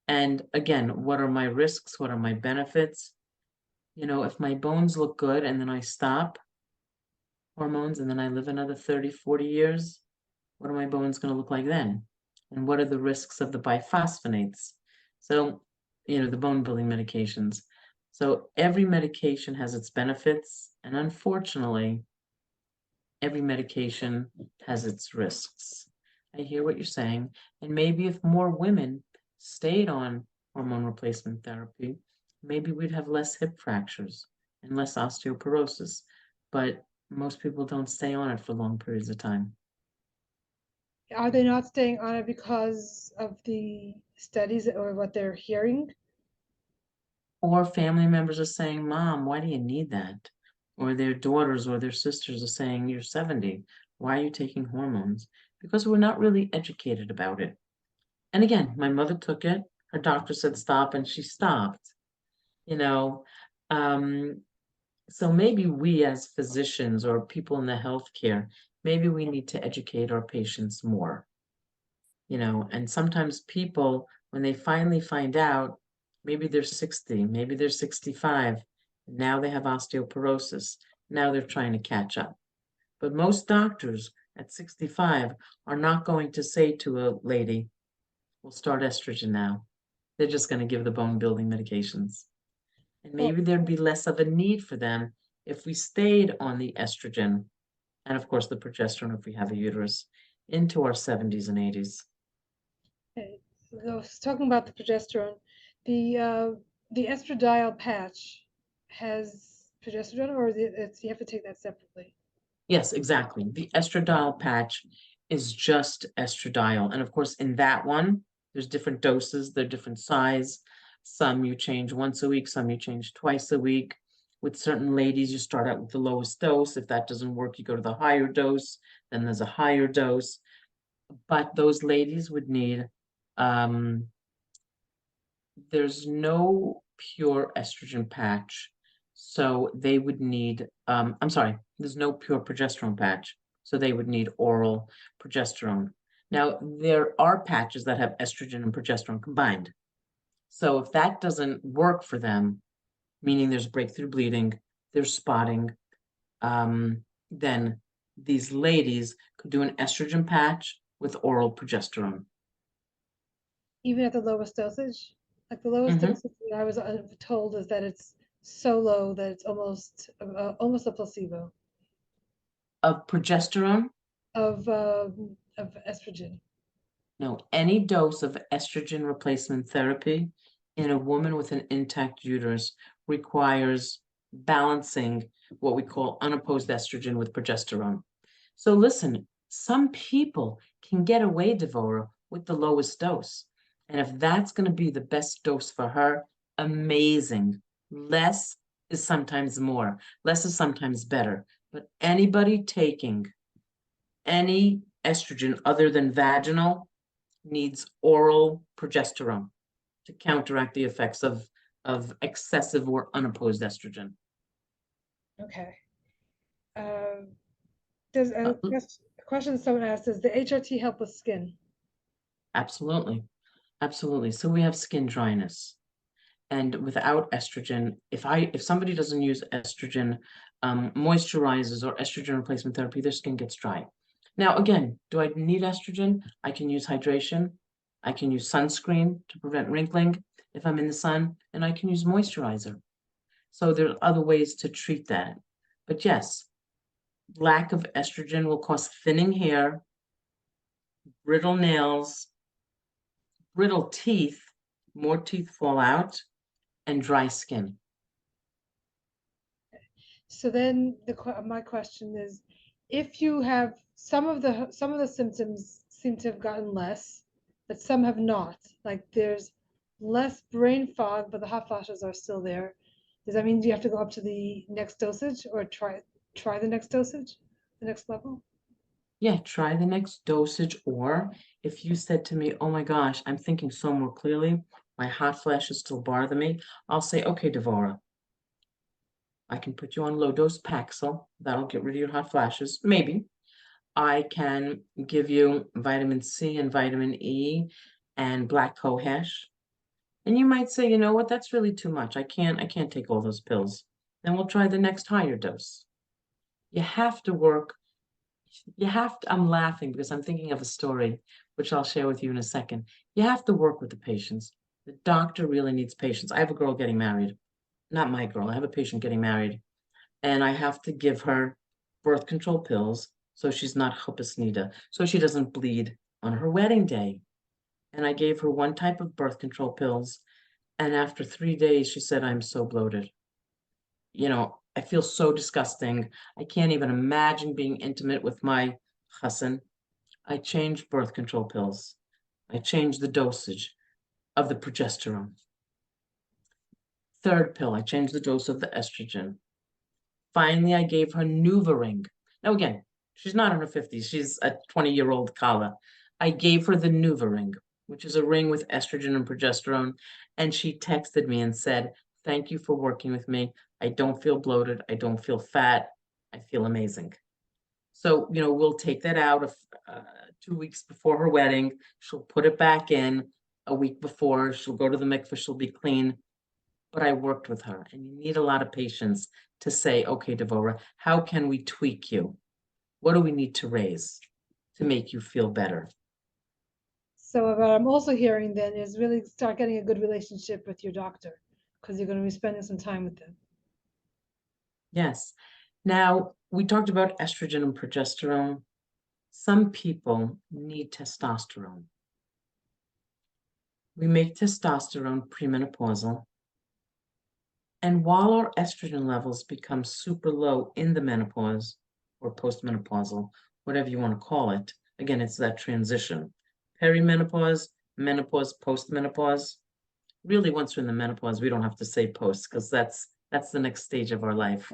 And again, what are my risks? What are my benefits? If my bones look good and then I stop hormones and then I live another 30, 40 years, what are my bones going to look like then? And what are the risks of the biphosphonates? So, the bone building medications. So every medication has its benefits, and unfortunately, every medication has its risks. I hear what you're saying, and maybe if more women stayed on hormone replacement therapy, maybe we'd have less hip fractures and less osteoporosis, but most people don't stay on it for long periods of time. Are they not staying on it because of the studies or what they're hearing? Or family members are saying, Mom, why do you need that? Or their daughters or their sisters are saying, You're 70. Why are you taking hormones? Because we're not really educated about it. And again, my mother took it. Her doctor said stop, and she stopped. You know, um, so maybe we as physicians or people in the healthcare, maybe we need to educate our patients more. And sometimes people When they finally find out, maybe they're 60, maybe they're 65, now they have osteoporosis. Now they're trying to catch up. But most doctors at 65 are not going to say to a lady, we'll start estrogen now. They're just going to give the bone building medications. And Well, maybe there'd be less of a need for them if we stayed on the estrogen and, of course, the progesterone if we have a uterus into our 70s and 80s. okay. So I was talking about the progesterone. The estradiol patch has progesterone, or you have to take that separately? Yes, exactly. The estradiol patch is just estradiol. And of course, in that one, there's different doses, they're different size. Some you change once a week, some you change twice a week. With certain ladies, you start out with the lowest dose. If that doesn't work, you go to the higher dose, then there's a higher dose. But those ladies would need, um, there's no pure estrogen patch. So they would need, I'm sorry, there's no pure progesterone patch. So they would need oral progesterone. Now, there are patches that have estrogen and progesterone combined. So if that doesn't work for them, meaning there's breakthrough bleeding, there's spotting, then these ladies could do an estrogen patch with oral progesterone. Even at the lowest dosage? Like the lowest Mhm. dosage that I was told is that it's so low that it's almost a placebo Of progesterone, of estrogen. no, any dose of estrogen replacement therapy in a woman with an intact uterus requires balancing what we call unopposed estrogen with progesterone. So listen, some people can get away, Devora, with the lowest dose. And if that's going to be the best dose for her, amazing. Less is sometimes more, less is sometimes better. But anybody taking any estrogen other than vaginal needs oral progesterone to counteract the effects of excessive or unopposed estrogen. Okay. Um, does Uh, a question someone asked, does the HRT help with skin? absolutely, absolutely. So we have skin dryness, and without estrogen, if somebody doesn't use estrogen moisturizers or estrogen replacement therapy, their skin gets dry. Now, again, do I need estrogen? I can use hydration. I can use sunscreen to prevent wrinkling if I'm in the sun, and I can use moisturizer. So there are other ways to treat that. But yes, lack of estrogen will cause thinning hair, brittle nails, brittle teeth, more teeth fall out, and dry skin. So then my question is, if you have some of the symptoms seem to have gotten less, but some have not. Like there's less brain fog, but the hot flashes are still there. Does that mean you have to go up to the next dosage or try the next dosage, the next level? Yeah, try the next dosage. Or if you said to me, oh my gosh, I'm thinking so more clearly, my hot flashes still bother me, I'll say, okay, Devora, I can put you on low dose Paxil. That'll get rid of your hot flashes. Maybe. I can give you vitamin C and vitamin E and black cohosh. And you might say, you know what, that's really too much. I can't take all those pills. Then we'll try the next higher dose. You have to work, I'm laughing because I'm thinking of a story, which I'll share with you in a second. You have to work with the patients. The doctor really needs patience. I have a girl getting married, not my girl. I have a patient getting married, and I have to give her birth control pills so she's not chupasnida, so she doesn't bleed on her wedding day. And I gave her one type of birth control pills, and after 3 days, she said, I'm so bloated. I feel so disgusting. I can't even imagine being intimate with my husband. I changed birth control pills. I changed the dosage of the progesterone. Third pill, I changed the dose of the estrogen. Finally, I gave her NuvaRing. Now, again, she's not in her 50s. She's a 20-year-old Kala. I gave her the NuvaRing, which is a ring with estrogen and progesterone. And she texted me and said, thank you for working with me. I don't feel bloated. I don't feel fat. I feel amazing. So, we'll take that out of 2 weeks before her wedding. She'll put it back in. a week before. She'll go to the mikveh, she'll be clean. But I worked with her, and you need a lot of patience to say, okay, Devora, how can we tweak you? What do we need to raise to make you feel better? So what I'm also hearing then is really start getting a good relationship with your doctor because you're going to be spending some time with them. Yes. Now, we talked about estrogen and progesterone. Some people need testosterone. We make testosterone premenopausal. And while our estrogen levels become super low in the menopause or postmenopausal, whatever you want to call it, again, it's that transition. Perimenopause, menopause, postmenopause. Really, once we're in the menopause, we don't have to say post because that's the next stage of our life.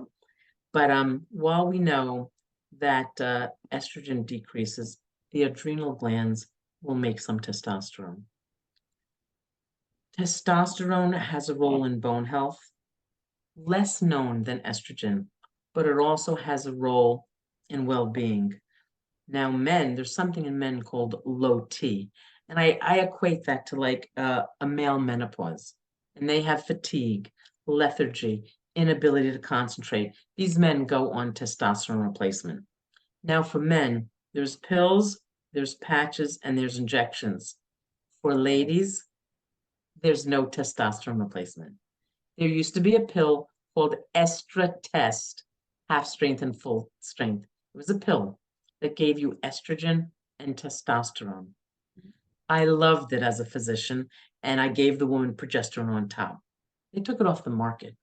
But while we know that estrogen decreases, the adrenal glands will make some testosterone. Testosterone has a role in bone health, less known than estrogen, but it also has a role in well-being. Now, men, there's something in men called low T, and I equate that to like a male menopause, and they have fatigue, lethargy, inability to concentrate. These men go on testosterone replacement. Now, for men, there's pills, there's patches, and there's injections. For ladies, there's no testosterone replacement. There used to be a pill called Test, half strength and full strength. It was a pill that gave you estrogen and testosterone. I loved it as a physician, and I gave the woman progesterone on top. They took it off the market.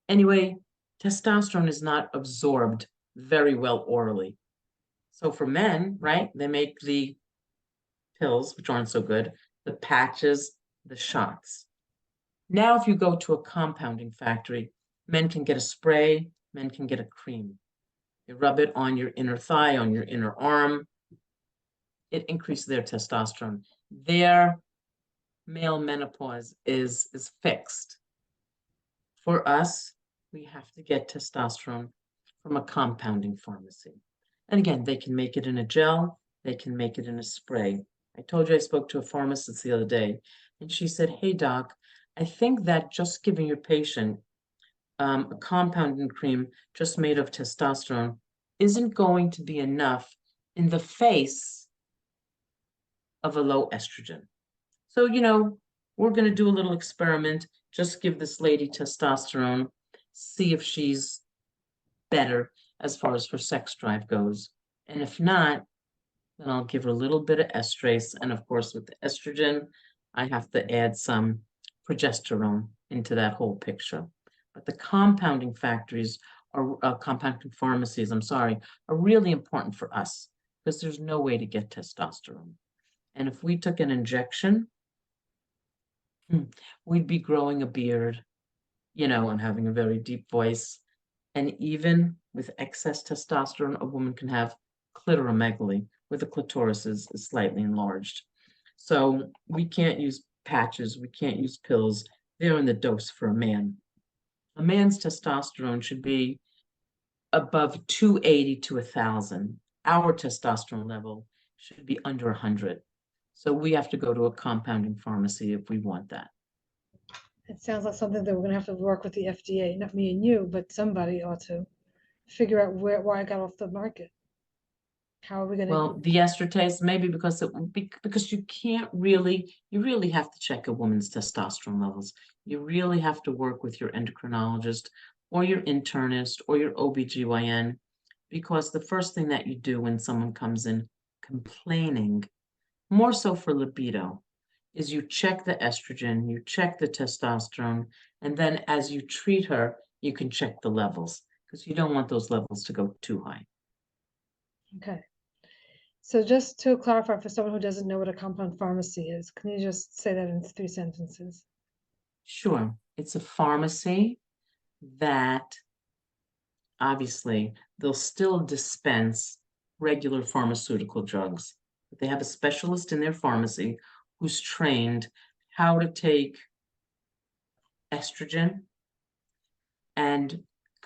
Anyway, testosterone is not absorbed very well orally. So for men, right, they make the pills, which aren't so good, the patches, the shots. Now, if you go to a compounding factory, men can get a spray, men can get a cream. You rub it on your inner thigh, on your inner arm. It increases their testosterone. Their male menopause is fixed. For us, we have to get testosterone from a compounding pharmacy. And again, they can make it in a gel, they can make it in a spray. I told you I spoke to a pharmacist the other day, and she said, hey, doc, I think that just giving your patient a compounding cream just made of testosterone isn't going to be enough in the face of a low estrogen. So, we're going to do a little experiment. Just give this lady testosterone, see if she's better as far as her sex drive goes. And if not, then I'll give her a little bit of estrase. And of course, with the estrogen, I have to add some progesterone into that whole picture. But the compounding factories or compounding pharmacies, are really important for us because there's no way to get testosterone. And if we took an injection, we'd be growing a beard, and having a very deep voice. And even with excess testosterone, a woman can have clitoromegaly, where the clitoris is slightly enlarged. So we can't use patches, we can't use pills. They're in the dose for a man. A man's testosterone should be above 280 to 1,000. Our testosterone level should be under 100. So we have to go to a compounding pharmacy if we want that. It sounds like something that we're going to have to work with the FDA, not me and you, but somebody ought to figure out why I got off the market. How are we going to? Well, the estradiol, maybe because because you really have to check a woman's testosterone levels. You really have to work with your endocrinologist or your internist or your OBGYN, because the first thing that you do when someone comes in complaining, more so for libido, is you check the estrogen, you check the testosterone, and then as you treat her, you can check the levels because you don't want those levels to go too high. Okay. So just to clarify for someone who doesn't know what a compound pharmacy is, can you just say that in 3 sentences? Sure. It's a pharmacy that obviously they'll still dispense regular pharmaceutical drugs, but they have a specialist in their pharmacy who's trained how to take estrogen and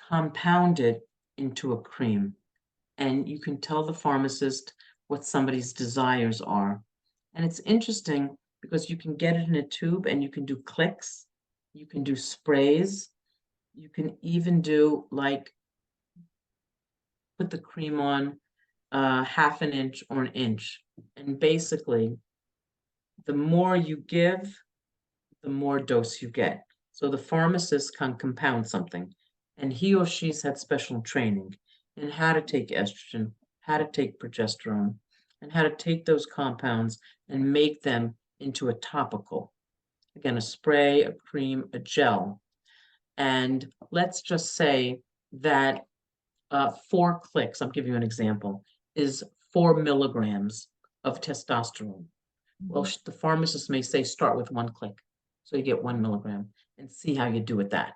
compound it into a cream. And you can tell the pharmacist what somebody's desires are. And it's interesting because you can get it in a tube and you can do clicks, you can do sprays, you can even do like put the cream on half an inch or an inch. And basically, the more you give, the more dose you get. So the pharmacist can compound something, and he or she's had special training in how to take estrogen, how to take progesterone, and how to take those compounds and make them into a topical. Again, a spray, a cream, a gel. And let's just say that 4 clicks, I'll give you an example, is 4 milligrams of testosterone. Well, the pharmacist may say start with 1 click. So you get 1 milligram and see how you do with that.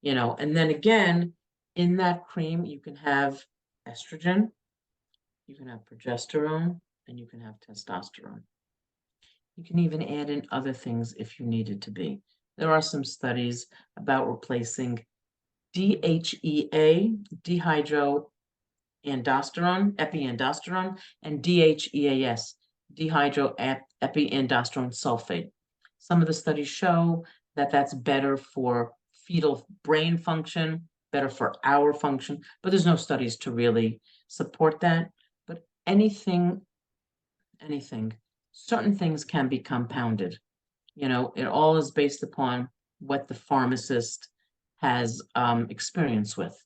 And then again, in that cream, you can have estrogen, you can have progesterone, and you can have testosterone. You can even add in other things if you needed to be. There are some studies about replacing DHEA, dehydroandosterone, epiandrosterone, and DHEAS, dehydroepiandrosterone sulfate. Some of the studies show that that's better for fetal brain function, better for our function, but there's no studies to really support that. But anything, certain things can be compounded. It all is based upon what the pharmacist has experience with.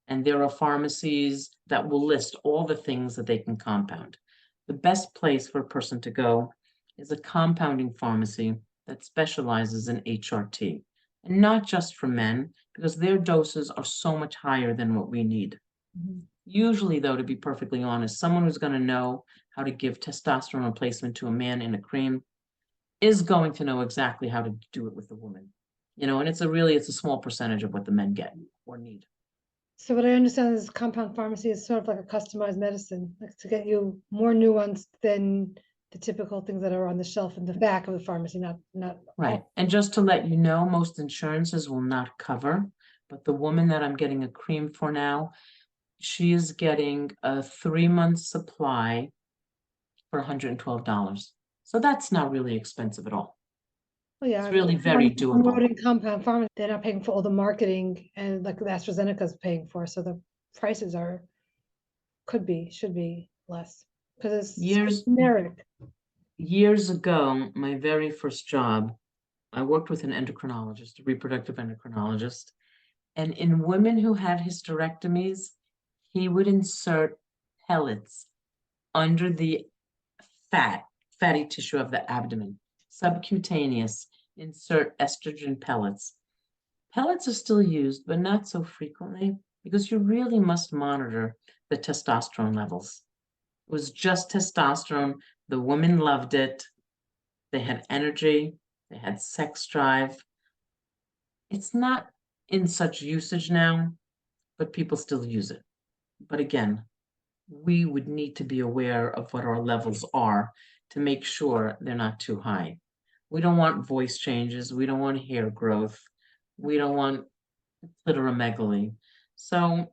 And there are pharmacies that will list all the things that they can compound. The best place for a person to go is a compounding pharmacy that specializes in HRT, and not just for men, because their doses are so much higher than what we need. Usually, though, to be perfectly honest, someone who's going to know how to give testosterone replacement to a man in a cream is going to know exactly how to do it with the woman. And it's a small percentage of what the men get or need. So what I understand is compound pharmacy is sort of like a customized medicine, like to get you more nuanced than the typical things that are on the shelf in the back of the pharmacy, not Right. And just to let you know, most insurances will not cover, but the woman that I'm getting a cream for now, she is getting a 3-month supply for $112. So that's not really expensive at all. Oh yeah, It's really very doable. promoting compound pharmacy, they're not paying for all the marketing and like the AstraZeneca is paying for, so the prices should be less because it's generic. Years ago, my very first job, I worked with an endocrinologist, a reproductive endocrinologist, and in women who had hysterectomies, he would insert pellets under the fatty tissue of the abdomen, subcutaneous, insert estrogen pellets. Pellets are still used, but not so frequently because you really must monitor the testosterone levels. It was just testosterone. The women loved it. They had energy. They had sex drive. It's not in such usage now, but people still use it. But again, we would need to be aware of what our levels are to make sure they're not too high. We don't want voice changes. We don't want hair growth. We don't want clitoromegaly. So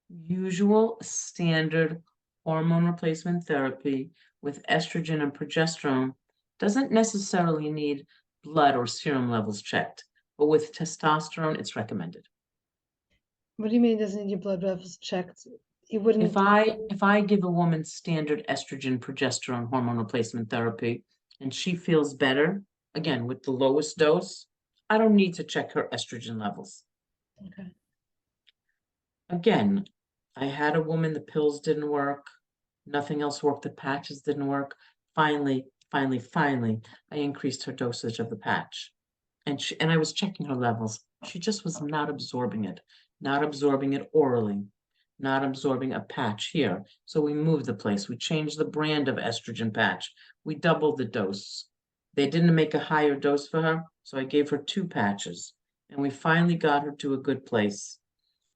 usual standard hormone replacement therapy with estrogen and progesterone doesn't necessarily need blood or serum levels checked, but with testosterone, it's recommended. What do you mean it doesn't need your blood levels checked? You wouldn't. If I give a woman standard estrogen progesterone hormone replacement therapy and she feels better, again with the lowest dose, I don't need to check her estrogen levels. Okay. Again, I had a woman, the pills didn't work, nothing else worked, the patches didn't work. Finally, I increased her dosage of the patch. And I was checking her levels. She just was not absorbing it orally, not absorbing a patch here. So we moved the place. We changed the brand of estrogen patch. We doubled the dose. They didn't make a higher dose for her, so I gave her 2 patches. And we finally got her to a good place.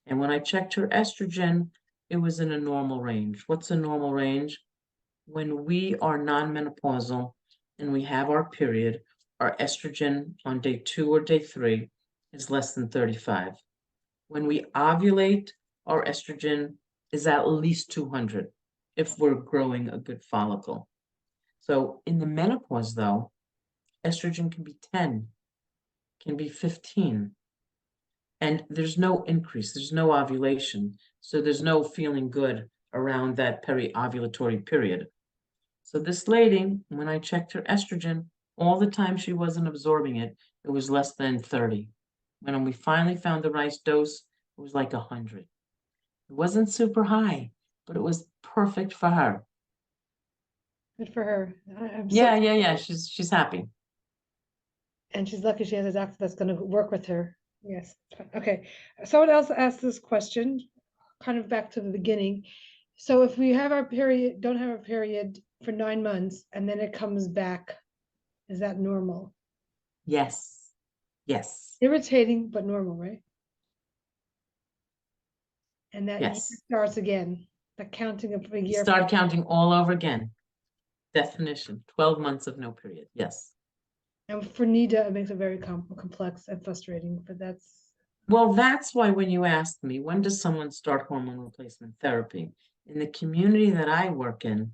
And when I checked her estrogen, it was in a normal range. What's a normal range? When we are non-menopausal and we have our period, our estrogen on day 2 or day 3 is less than 35. When we ovulate, our estrogen is at least 200 if we're growing a good follicle. So in the menopause, though, estrogen can be 10, can be 15, and there's no increase, there's no ovulation. So there's no feeling good around that peri-ovulatory period. So this lady, when I checked her estrogen, all the time she wasn't absorbing it, it was less than 30. When we finally found the right dose, it was like 100. It wasn't super high, but it was perfect for her. Good for her. I'm so, Yeah. She's happy. and she's lucky she has a doctor that's going to work with her. Yes. Okay. Someone else asked this question, kind of back to the beginning. So if we have our period, don't have a period for 9 months, and then it comes back, is that normal? Yes. Yes. Irritating, but normal, right? And that year Yes. starts again, the counting of a You year. start counting all over again. Definition, 12 months of no period. Yes. And for Nida, it makes it very complex and frustrating, but that's, Well, that's why when you asked me, when does someone start hormone replacement therapy? In the community that I work in,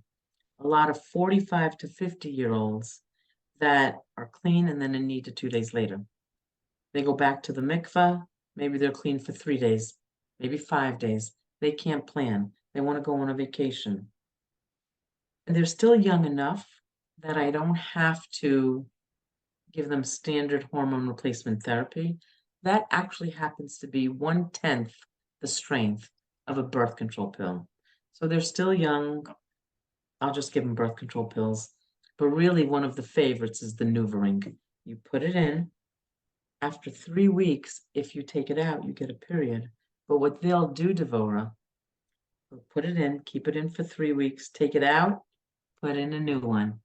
a lot of 45 to 50-year-olds that are clean and then in need to 2 days later. They go back to the mikveh, maybe they're clean for 3 days, maybe 5 days. They can't plan. They want to go on a vacation. And they're still young enough that I don't have to give them standard hormone replacement therapy. That actually happens to be 1/10 the strength of a birth control pill. So they're still young. I'll just give them birth control pills. But really, one of the favorites is the NuvaRing. You put it in. After 3 weeks, if you take it out, you get a period. But what they'll do, Devora, they'll put it in, keep it in for 3 weeks, take it out, put in a new one.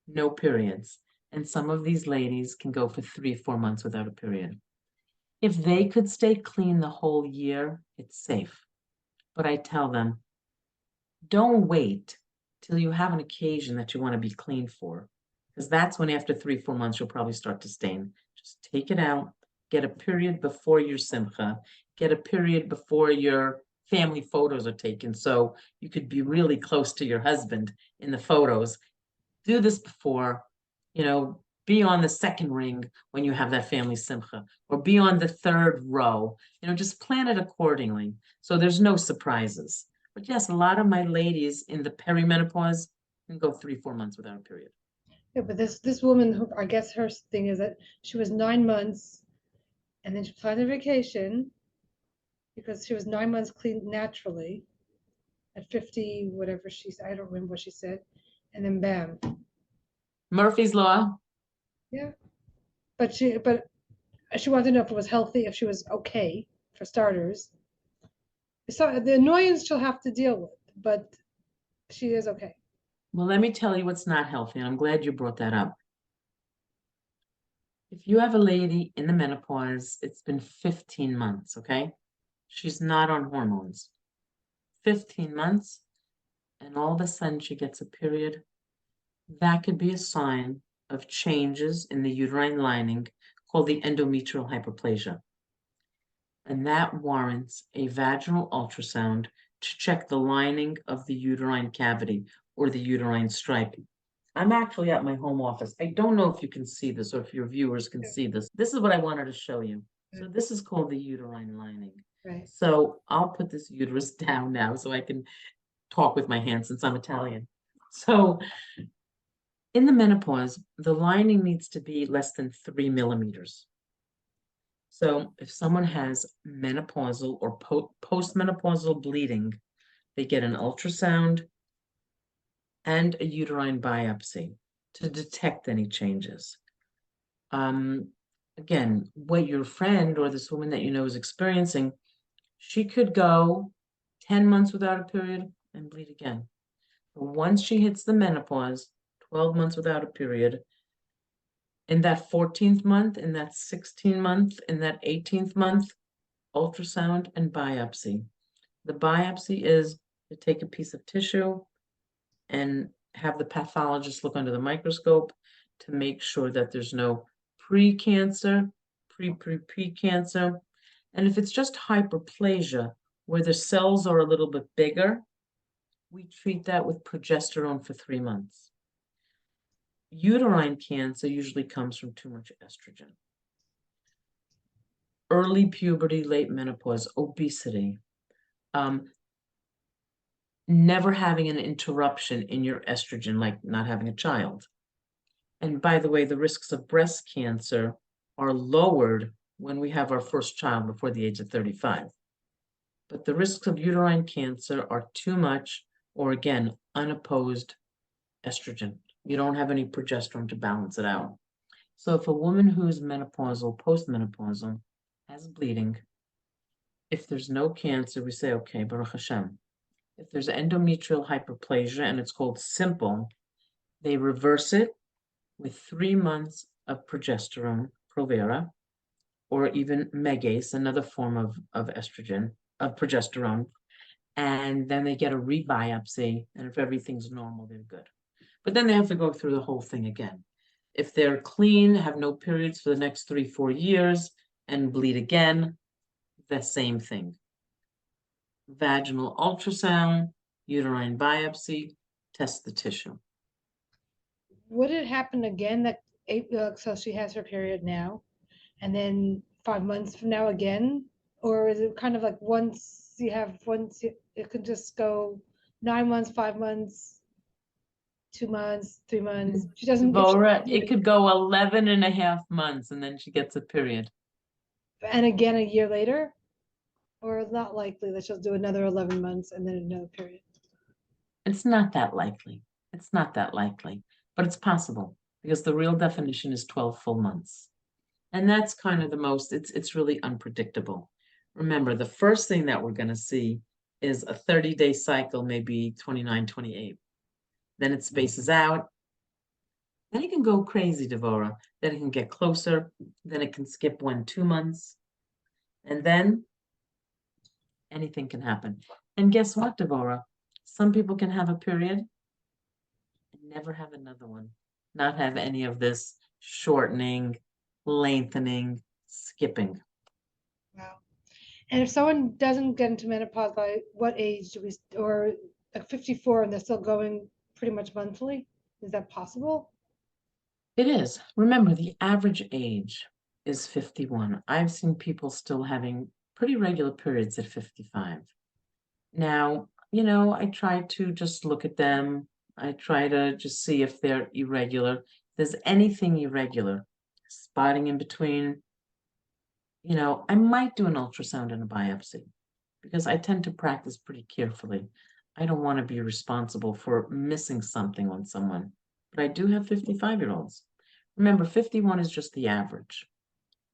No periods. And some of these ladies can go for 3, 4 months without a period. If they could stay clean the whole year, it's safe. But I tell them, don't wait till you have an occasion that you want to be clean for, because that's when after 3, 4 months, you'll probably start to stain. Just take it out, get a period before your simcha, get a period before your family photos are taken. So you could be really close to your husband in the photos. Do this before, be on the second ring when you have that family simcha, or be on the third row. Just plan it accordingly so there's no surprises. But yes, a lot of my ladies in the perimenopause can go 3, 4 months without a period. yeah, but this woman, who I guess her thing is that she was 9 months and then she planned a vacation because she was 9 months clean naturally at 50, whatever she said, I don't remember what she said, and then bam. Murphy's Law. Yeah. But she wanted to know if it was healthy, if she was okay, for starters. So the annoyance she'll have to deal with, but she is okay. Well, let me tell you what's not healthy, and I'm glad you brought that up. If you have a lady in the menopause, it's been 15 months, okay? She's not on hormones. 15 months, and all of a sudden she gets a period. That could be a sign of changes in the uterine lining called the endometrial hyperplasia. And that warrants a vaginal ultrasound to check the lining of the uterine cavity or the uterine stripe. I'm actually at my home office. I don't know if you can see this or if your viewers can see this. This is what I wanted to show you. So this is called the uterine lining. Right. So I'll put this uterus down now so I can talk with my hands since I'm Italian. So in the menopause, the lining needs to be less than 3 millimeters. So if someone has menopausal or postmenopausal bleeding, they get an ultrasound and a uterine biopsy to detect any changes. Again, what your friend or this woman that you know is experiencing, she could go 10 months without a period and bleed again. But once she hits the menopause, 12 months without a period, in that 14th month, in that 16th month, in that 18th month, ultrasound and biopsy. The biopsy is to take a piece of tissue and have the pathologist look under the microscope to make sure that there's no pre-cancer, pre-cancer. And if it's just hyperplasia, where the cells are a little bit bigger, we treat that with progesterone for 3 months. Uterine cancer usually comes from too much estrogen. Early puberty, late menopause, obesity, never having an interruption in your estrogen, like not having a child. And by the way, the risks of breast cancer are lowered when we have our first child before the age of 35. But the risks of uterine cancer are too much, or again, unopposed estrogen. You don't have any progesterone to balance it out. So if a woman who's menopausal, postmenopausal, has bleeding, if there's no cancer, we say, okay, Baruch Hashem. If there's endometrial hyperplasia, and it's called simple, they reverse it with 3 months of progesterone, Provera, or even Megase, another form of estrogen, of progesterone. And then they get a rebiopsy, and if everything's normal, they're good. But then they have to go through the whole thing again. If they're clean, have no periods for the next 3-4 years, and bleed again, the same thing. Vaginal ultrasound, uterine biopsy, test the tissue. Would it happen again that so she has her period now, and then 5 months from now again? Or is it kind of like it could just go 9 months, 5 months, 2 months, 3 months? She doesn't, Devora, it could go 11 and a half months, and then she gets a period. and again a year later? Or not likely that she'll do another 11 months and then another period? It's not that likely. It's not that likely, but it's possible because the real definition is 12 full months. And that's kind of the most, it's really unpredictable. Remember, the first thing that we're going to see is a 30-day cycle, maybe 29, 28. Then it spaces out. Then it can go crazy, Devora. Then it can get closer. Then it can skip 1-2 months. And then anything can happen. And guess what, Devora? Some people can have a period and never have another one, not have any of this shortening, lengthening, skipping. Wow. And if someone doesn't get into menopause, by what age do we, or like 54 and they're still going pretty much monthly? Is that possible? It is. Remember, the average age is 51. I've seen people still having pretty regular periods at 55. Now, I try to just look at them. I try to just see if they're irregular. If there's anything irregular, spotting in between, I might do an ultrasound and a biopsy because I tend to practice pretty carefully. I don't want to be responsible for missing something on someone, but I do have 55-year-olds. Remember, 51 is just the average.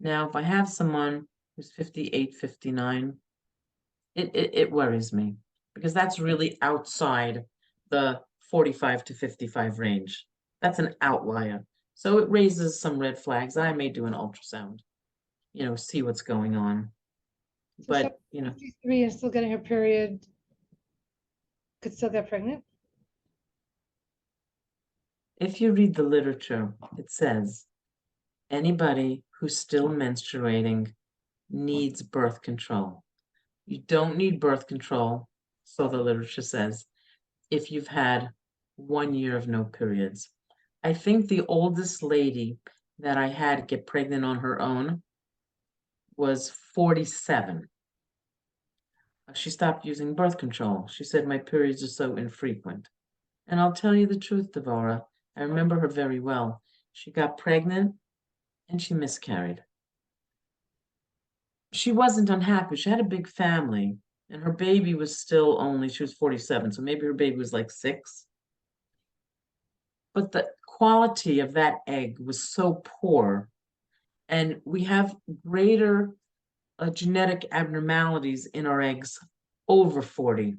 Now, if I have someone who's 58, 59, it worries me because that's really outside the 45 to 55 range. That's an outlier. So it raises some red flags. I may do an ultrasound, see what's going on. So But, 53 and still getting her period could still get pregnant? if you read the literature, it says anybody who's still menstruating needs birth control. You don't need birth control, so the literature says, if you've had 1 year of no periods. I think the oldest lady that I had get pregnant on her own was 47. She stopped using birth control. She said, my periods are so infrequent. And I'll tell you the truth, Devora, I remember her very well. She got pregnant and she miscarried. She wasn't unhappy. She had a big family, and her baby was still only, she was 47, so maybe her baby was like 6. But the quality of that egg was so poor, and we have greater genetic abnormalities in our eggs over 40.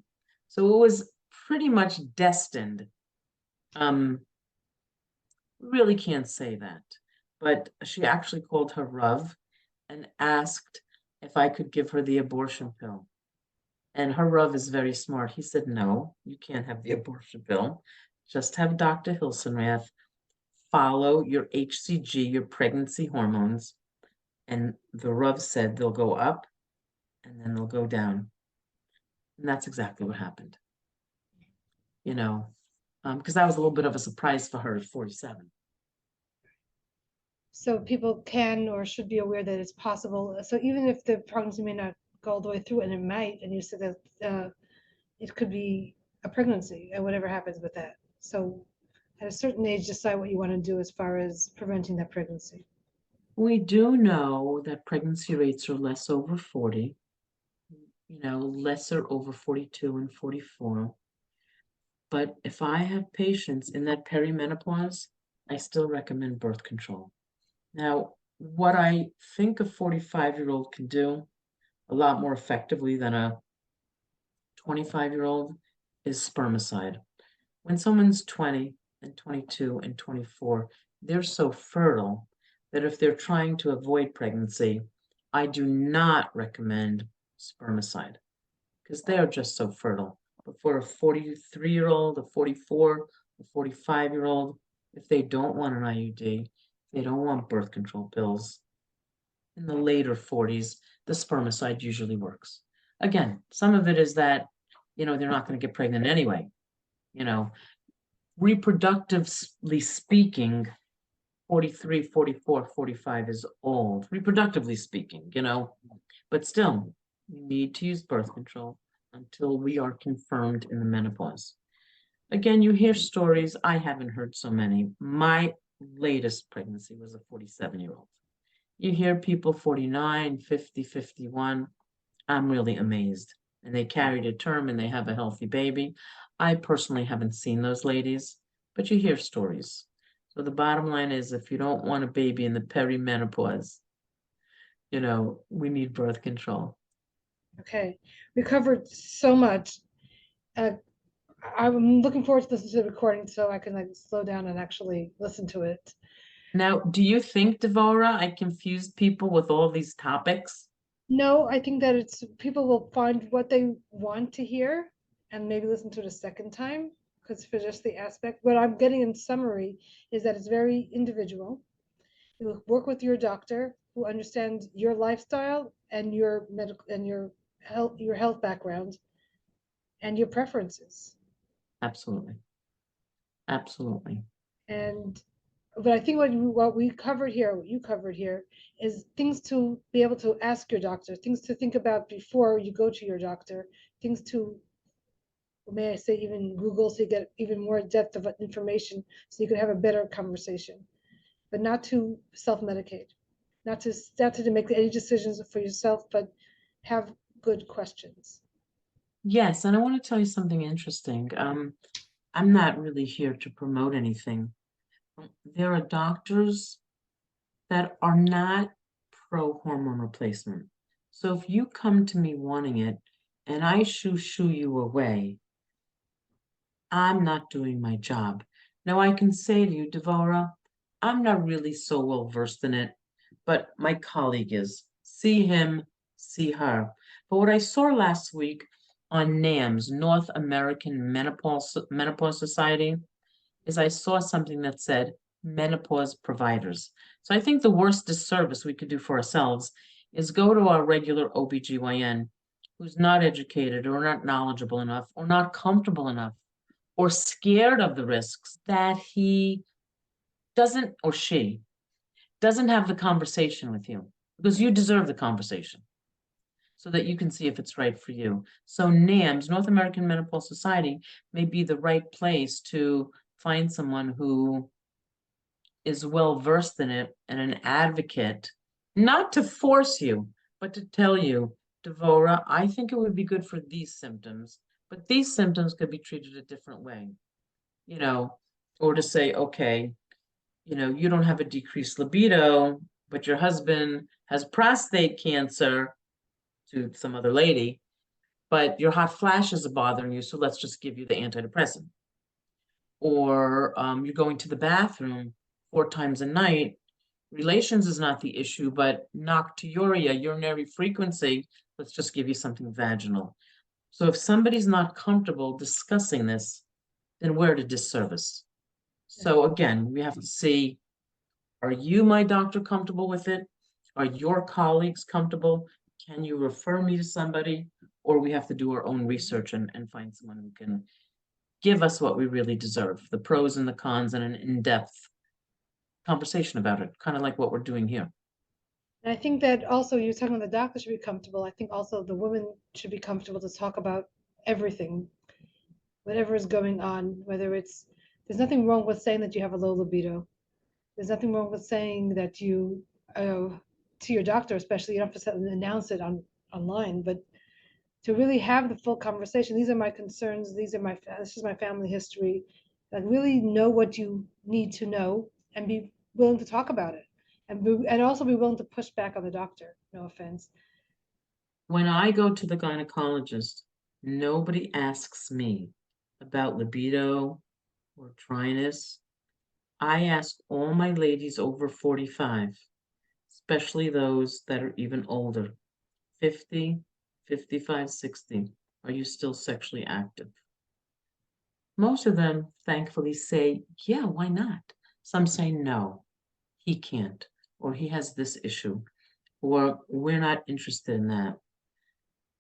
So it was pretty much destined. Really can't say that, but she actually called her Rav and asked if I could give her the abortion pill. And her Rav is very smart. He said, no, you can't have the abortion pill. Just have Dr. Hilsenrath follow your HCG, your pregnancy hormones. And the Rav said they'll go up and then they'll go down. And that's exactly what happened. Because that was a little bit of a surprise for her at 47. So people can or should be aware that it's possible. So even if the pregnancy may not go all the way through, and it might, and you said that it could be a pregnancy and whatever happens with that. So at a certain age, decide what you want to do as far as preventing that pregnancy. We do know that pregnancy rates are less over 40, lesser over 42 and 44. But if I have patients in that perimenopause, I still recommend birth control. Now, what I think a 45-year-old can do a lot more effectively than a 25-year-old is spermicide. When someone's 20 and 22 and 24, they're so fertile that if they're trying to avoid pregnancy, I do not recommend spermicide because they are just so fertile. But for a 43-year-old, a 44, a 45-year-old, if they don't want an IUD, they don't want birth control pills, in the later 40s, the spermicide usually works. Again, some of it is that, they're not going to get pregnant anyway. You know, reproductively speaking, 43, 44, 45 is old, reproductively speaking, but still, we need to use birth control until we are confirmed in the menopause. Again, you hear stories. I haven't heard so many. My latest pregnancy was a 47-year-old. You hear people 49, 50, 51. I'm really amazed. And they carry to term and they have a healthy baby. I personally haven't seen those ladies, but you hear stories. So the bottom line is if you don't want a baby in the perimenopause, we need birth control. Okay, we covered so much. I'm looking forward to listening to the recording so I can slow down and actually listen to it. Now, do you think, Devora, I confused people with all these topics? No, I think that it's people will find what they want to hear and maybe listen to it a second time because for just the aspect. What I'm getting in summary is that it's very individual. You work with your doctor who understands your lifestyle and your medical and your health background and your preferences. Absolutely. Absolutely. And but I think what we covered here, what you covered here, is things to be able to ask your doctor, things to think about before you go to your doctor, things to, may I say, even Google so you get even more depth of information so you can have a better conversation, but not to self-medicate, not to make any decisions for yourself, but have good questions. Yes, and I want to tell you something interesting. I'm not really here to promote anything. There are doctors that are not pro hormone replacement. So if you come to me wanting it and I shoo you away, I'm not doing my job. Now I can say to you, Devora, I'm not really so well versed in it, but my colleague is. See him, see her. But what I saw last week on NAMS, North American Menopause Society, is I saw something that said menopause providers. So I think the worst disservice we could do for ourselves is go to our regular OBGYN who's not educated or not knowledgeable enough or not comfortable enough or scared of the risks that he doesn't or she doesn't have the conversation with you because you deserve the conversation so that you can see if it's right for you. So NAMS, North American Menopause Society, may be the right place to find someone who is well versed in it and an advocate, not to force you, but to tell you, Devora, I think it would be good for these symptoms, but these symptoms could be treated a different way, or to say, okay, you don't have a decreased libido, but your husband has prostate cancer to some other lady, but your hot flashes are bothering you, so let's just give you the antidepressant. Or you're going to the bathroom 4 times a night. Relations is not the issue, but nocturia, urinary frequency, let's just give you something vaginal. So if somebody's not comfortable discussing this, then we're at a disservice. So again, we have to see, are you, my doctor, comfortable with it? Are your colleagues comfortable? Can you refer me to somebody? Or we have to do our own research and find someone who can give us what we really deserve, the pros and the cons and an in-depth conversation about it, kind of like what we're doing here. And I think that also you're talking about the doctor should be comfortable. I think also the woman should be comfortable to talk about everything, whatever is going on, whether it's, there's nothing wrong with saying that you have a low libido. There's nothing wrong with saying that you, to your doctor, especially, you don't have to announce it online, but to really have the full conversation. These are my concerns. This is my family history. Like really know what you need to know and be willing to talk about it, and also be willing to push back on the doctor. No offense. When I go to the gynecologist, nobody asks me about libido or dryness. I ask all my ladies over 45, especially those that are even older, 50, 55, 60. Are you still sexually active? Most of them thankfully say, yeah, why not? Some say, no, he can't, or he has this issue, or we're not interested in that.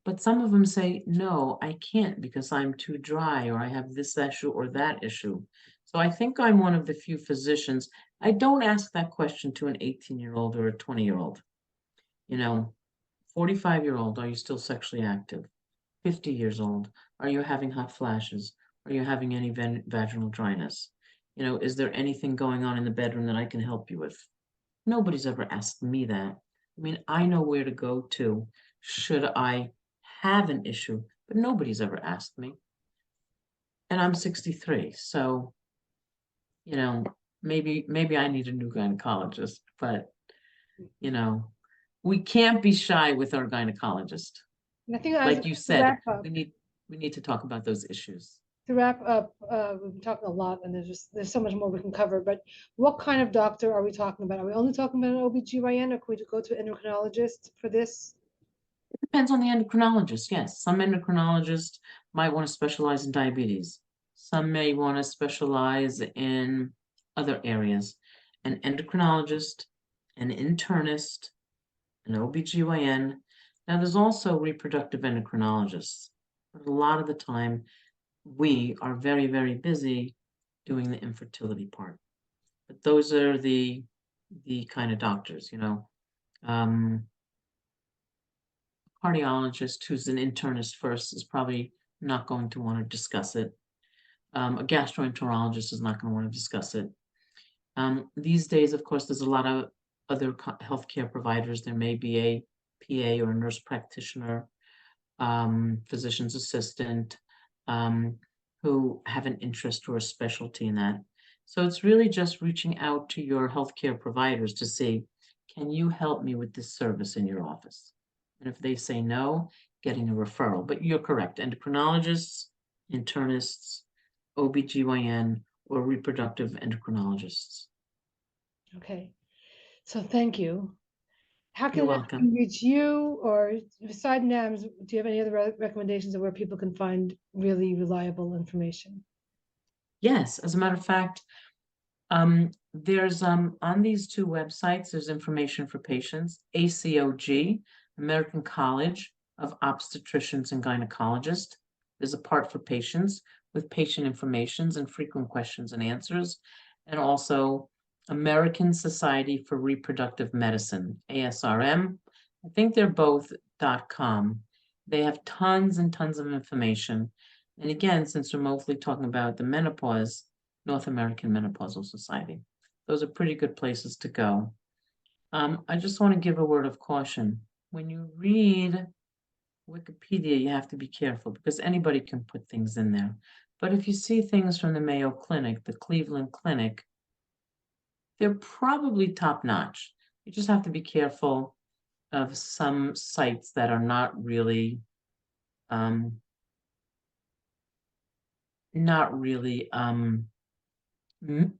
But some of them say, no, I can't because I'm too dry, or I have this issue or that issue. So I think I'm one of the few physicians. I don't ask that question to an 18-year-old or a 20-year-old. You know, 45-year-old, are you still sexually active? 50 years old, are you having hot flashes? Are you having any vaginal dryness? Is there anything going on in the bedroom that I can help you with? Nobody's ever asked me that. I mean, I know where to go to should I have an issue, but nobody's ever asked me. And I'm 63, so, you know, maybe I need a new gynecologist, but, you know, we can't be shy with our gynecologist. And I think Like you to said, wrap up, we need to talk about those issues. we've been talking a lot, and there's so much more we can cover. But what kind of doctor are we talking about? Are we only talking about an OBGYN, or could we go to an endocrinologist for this? Depends on the endocrinologist, yes. Some endocrinologists might want to specialize in diabetes. Some may want to specialize in other areas. An endocrinologist, an internist, an OBGYN. Now, there's also reproductive endocrinologists. But a lot of the time, we are very, very busy doing the infertility part. But those are the kind of doctors, cardiologist who's an internist first is probably not going to want to discuss it. A gastroenterologist is not going to want to discuss it. These days, of course, there's a lot of other healthcare providers. There may be a PA or a nurse practitioner, physician's assistant, who have an interest or a specialty in that. So it's really just reaching out to your healthcare providers to see, can you help me with this service in your office? And if they say no, getting a referral. But you're correct, endocrinologists, internists, OBGYN, or reproductive endocrinologists. Okay, so thank you. How You're can I welcome. reach you, or beside NAMS, do you have any other recommendations of where people can find really reliable information? Yes, as a matter of fact, there's on these two websites, there's information for patients. ACOG, American College of Obstetricians and Gynecologists. There's a part for patients with patient informations and frequent questions and answers, and also American Society for Reproductive Medicine, ASRM. I think they're both .com. They have tons and tons of information. And again, since we're mostly talking about the menopause, North American Menopausal Society. Those are pretty good places to go. I just want to give a word of caution. When you read Wikipedia, you have to be careful because anybody can put things in there. But if you see things from the Mayo Clinic, the Cleveland Clinic, they're probably top notch. You just have to be careful of some sites that are not really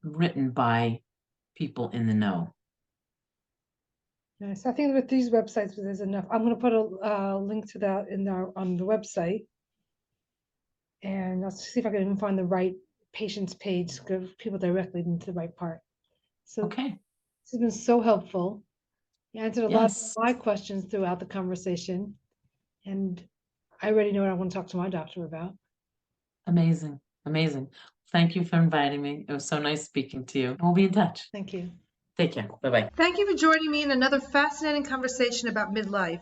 written by people in the know. Nice. I think with these websites, there's enough. I'm going to put a link to that on the website, and I'll see if I can even find the right patients page to give people directly into the right part. So Okay. this has been so helpful. You answered a lot of Yes. my questions throughout the conversation, and I already know what I want to talk to my doctor about. Amazing. Amazing. Thank you for inviting me. It was so nice speaking to you. We'll be in touch. Thank you. Take care. Bye-bye. Thank you for joining me in another fascinating conversation about midlife.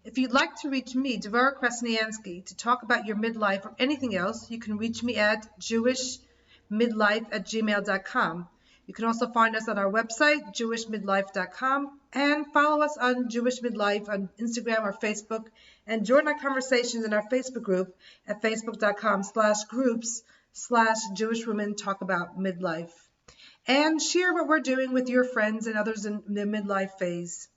If you'd like to reach me, Devora Krasnianski, to talk about your midlife or anything else, you can reach me at jewishmidlife@gmail.com. You can also find us on our website, jewishmidlife.com, and follow us on Jewish Midlife on Instagram or Facebook, and join our conversations in our Facebook group at facebook.com/groups/Jewish Women Talk About Midlife. And share what we're doing with your friends and others in the midlife phase.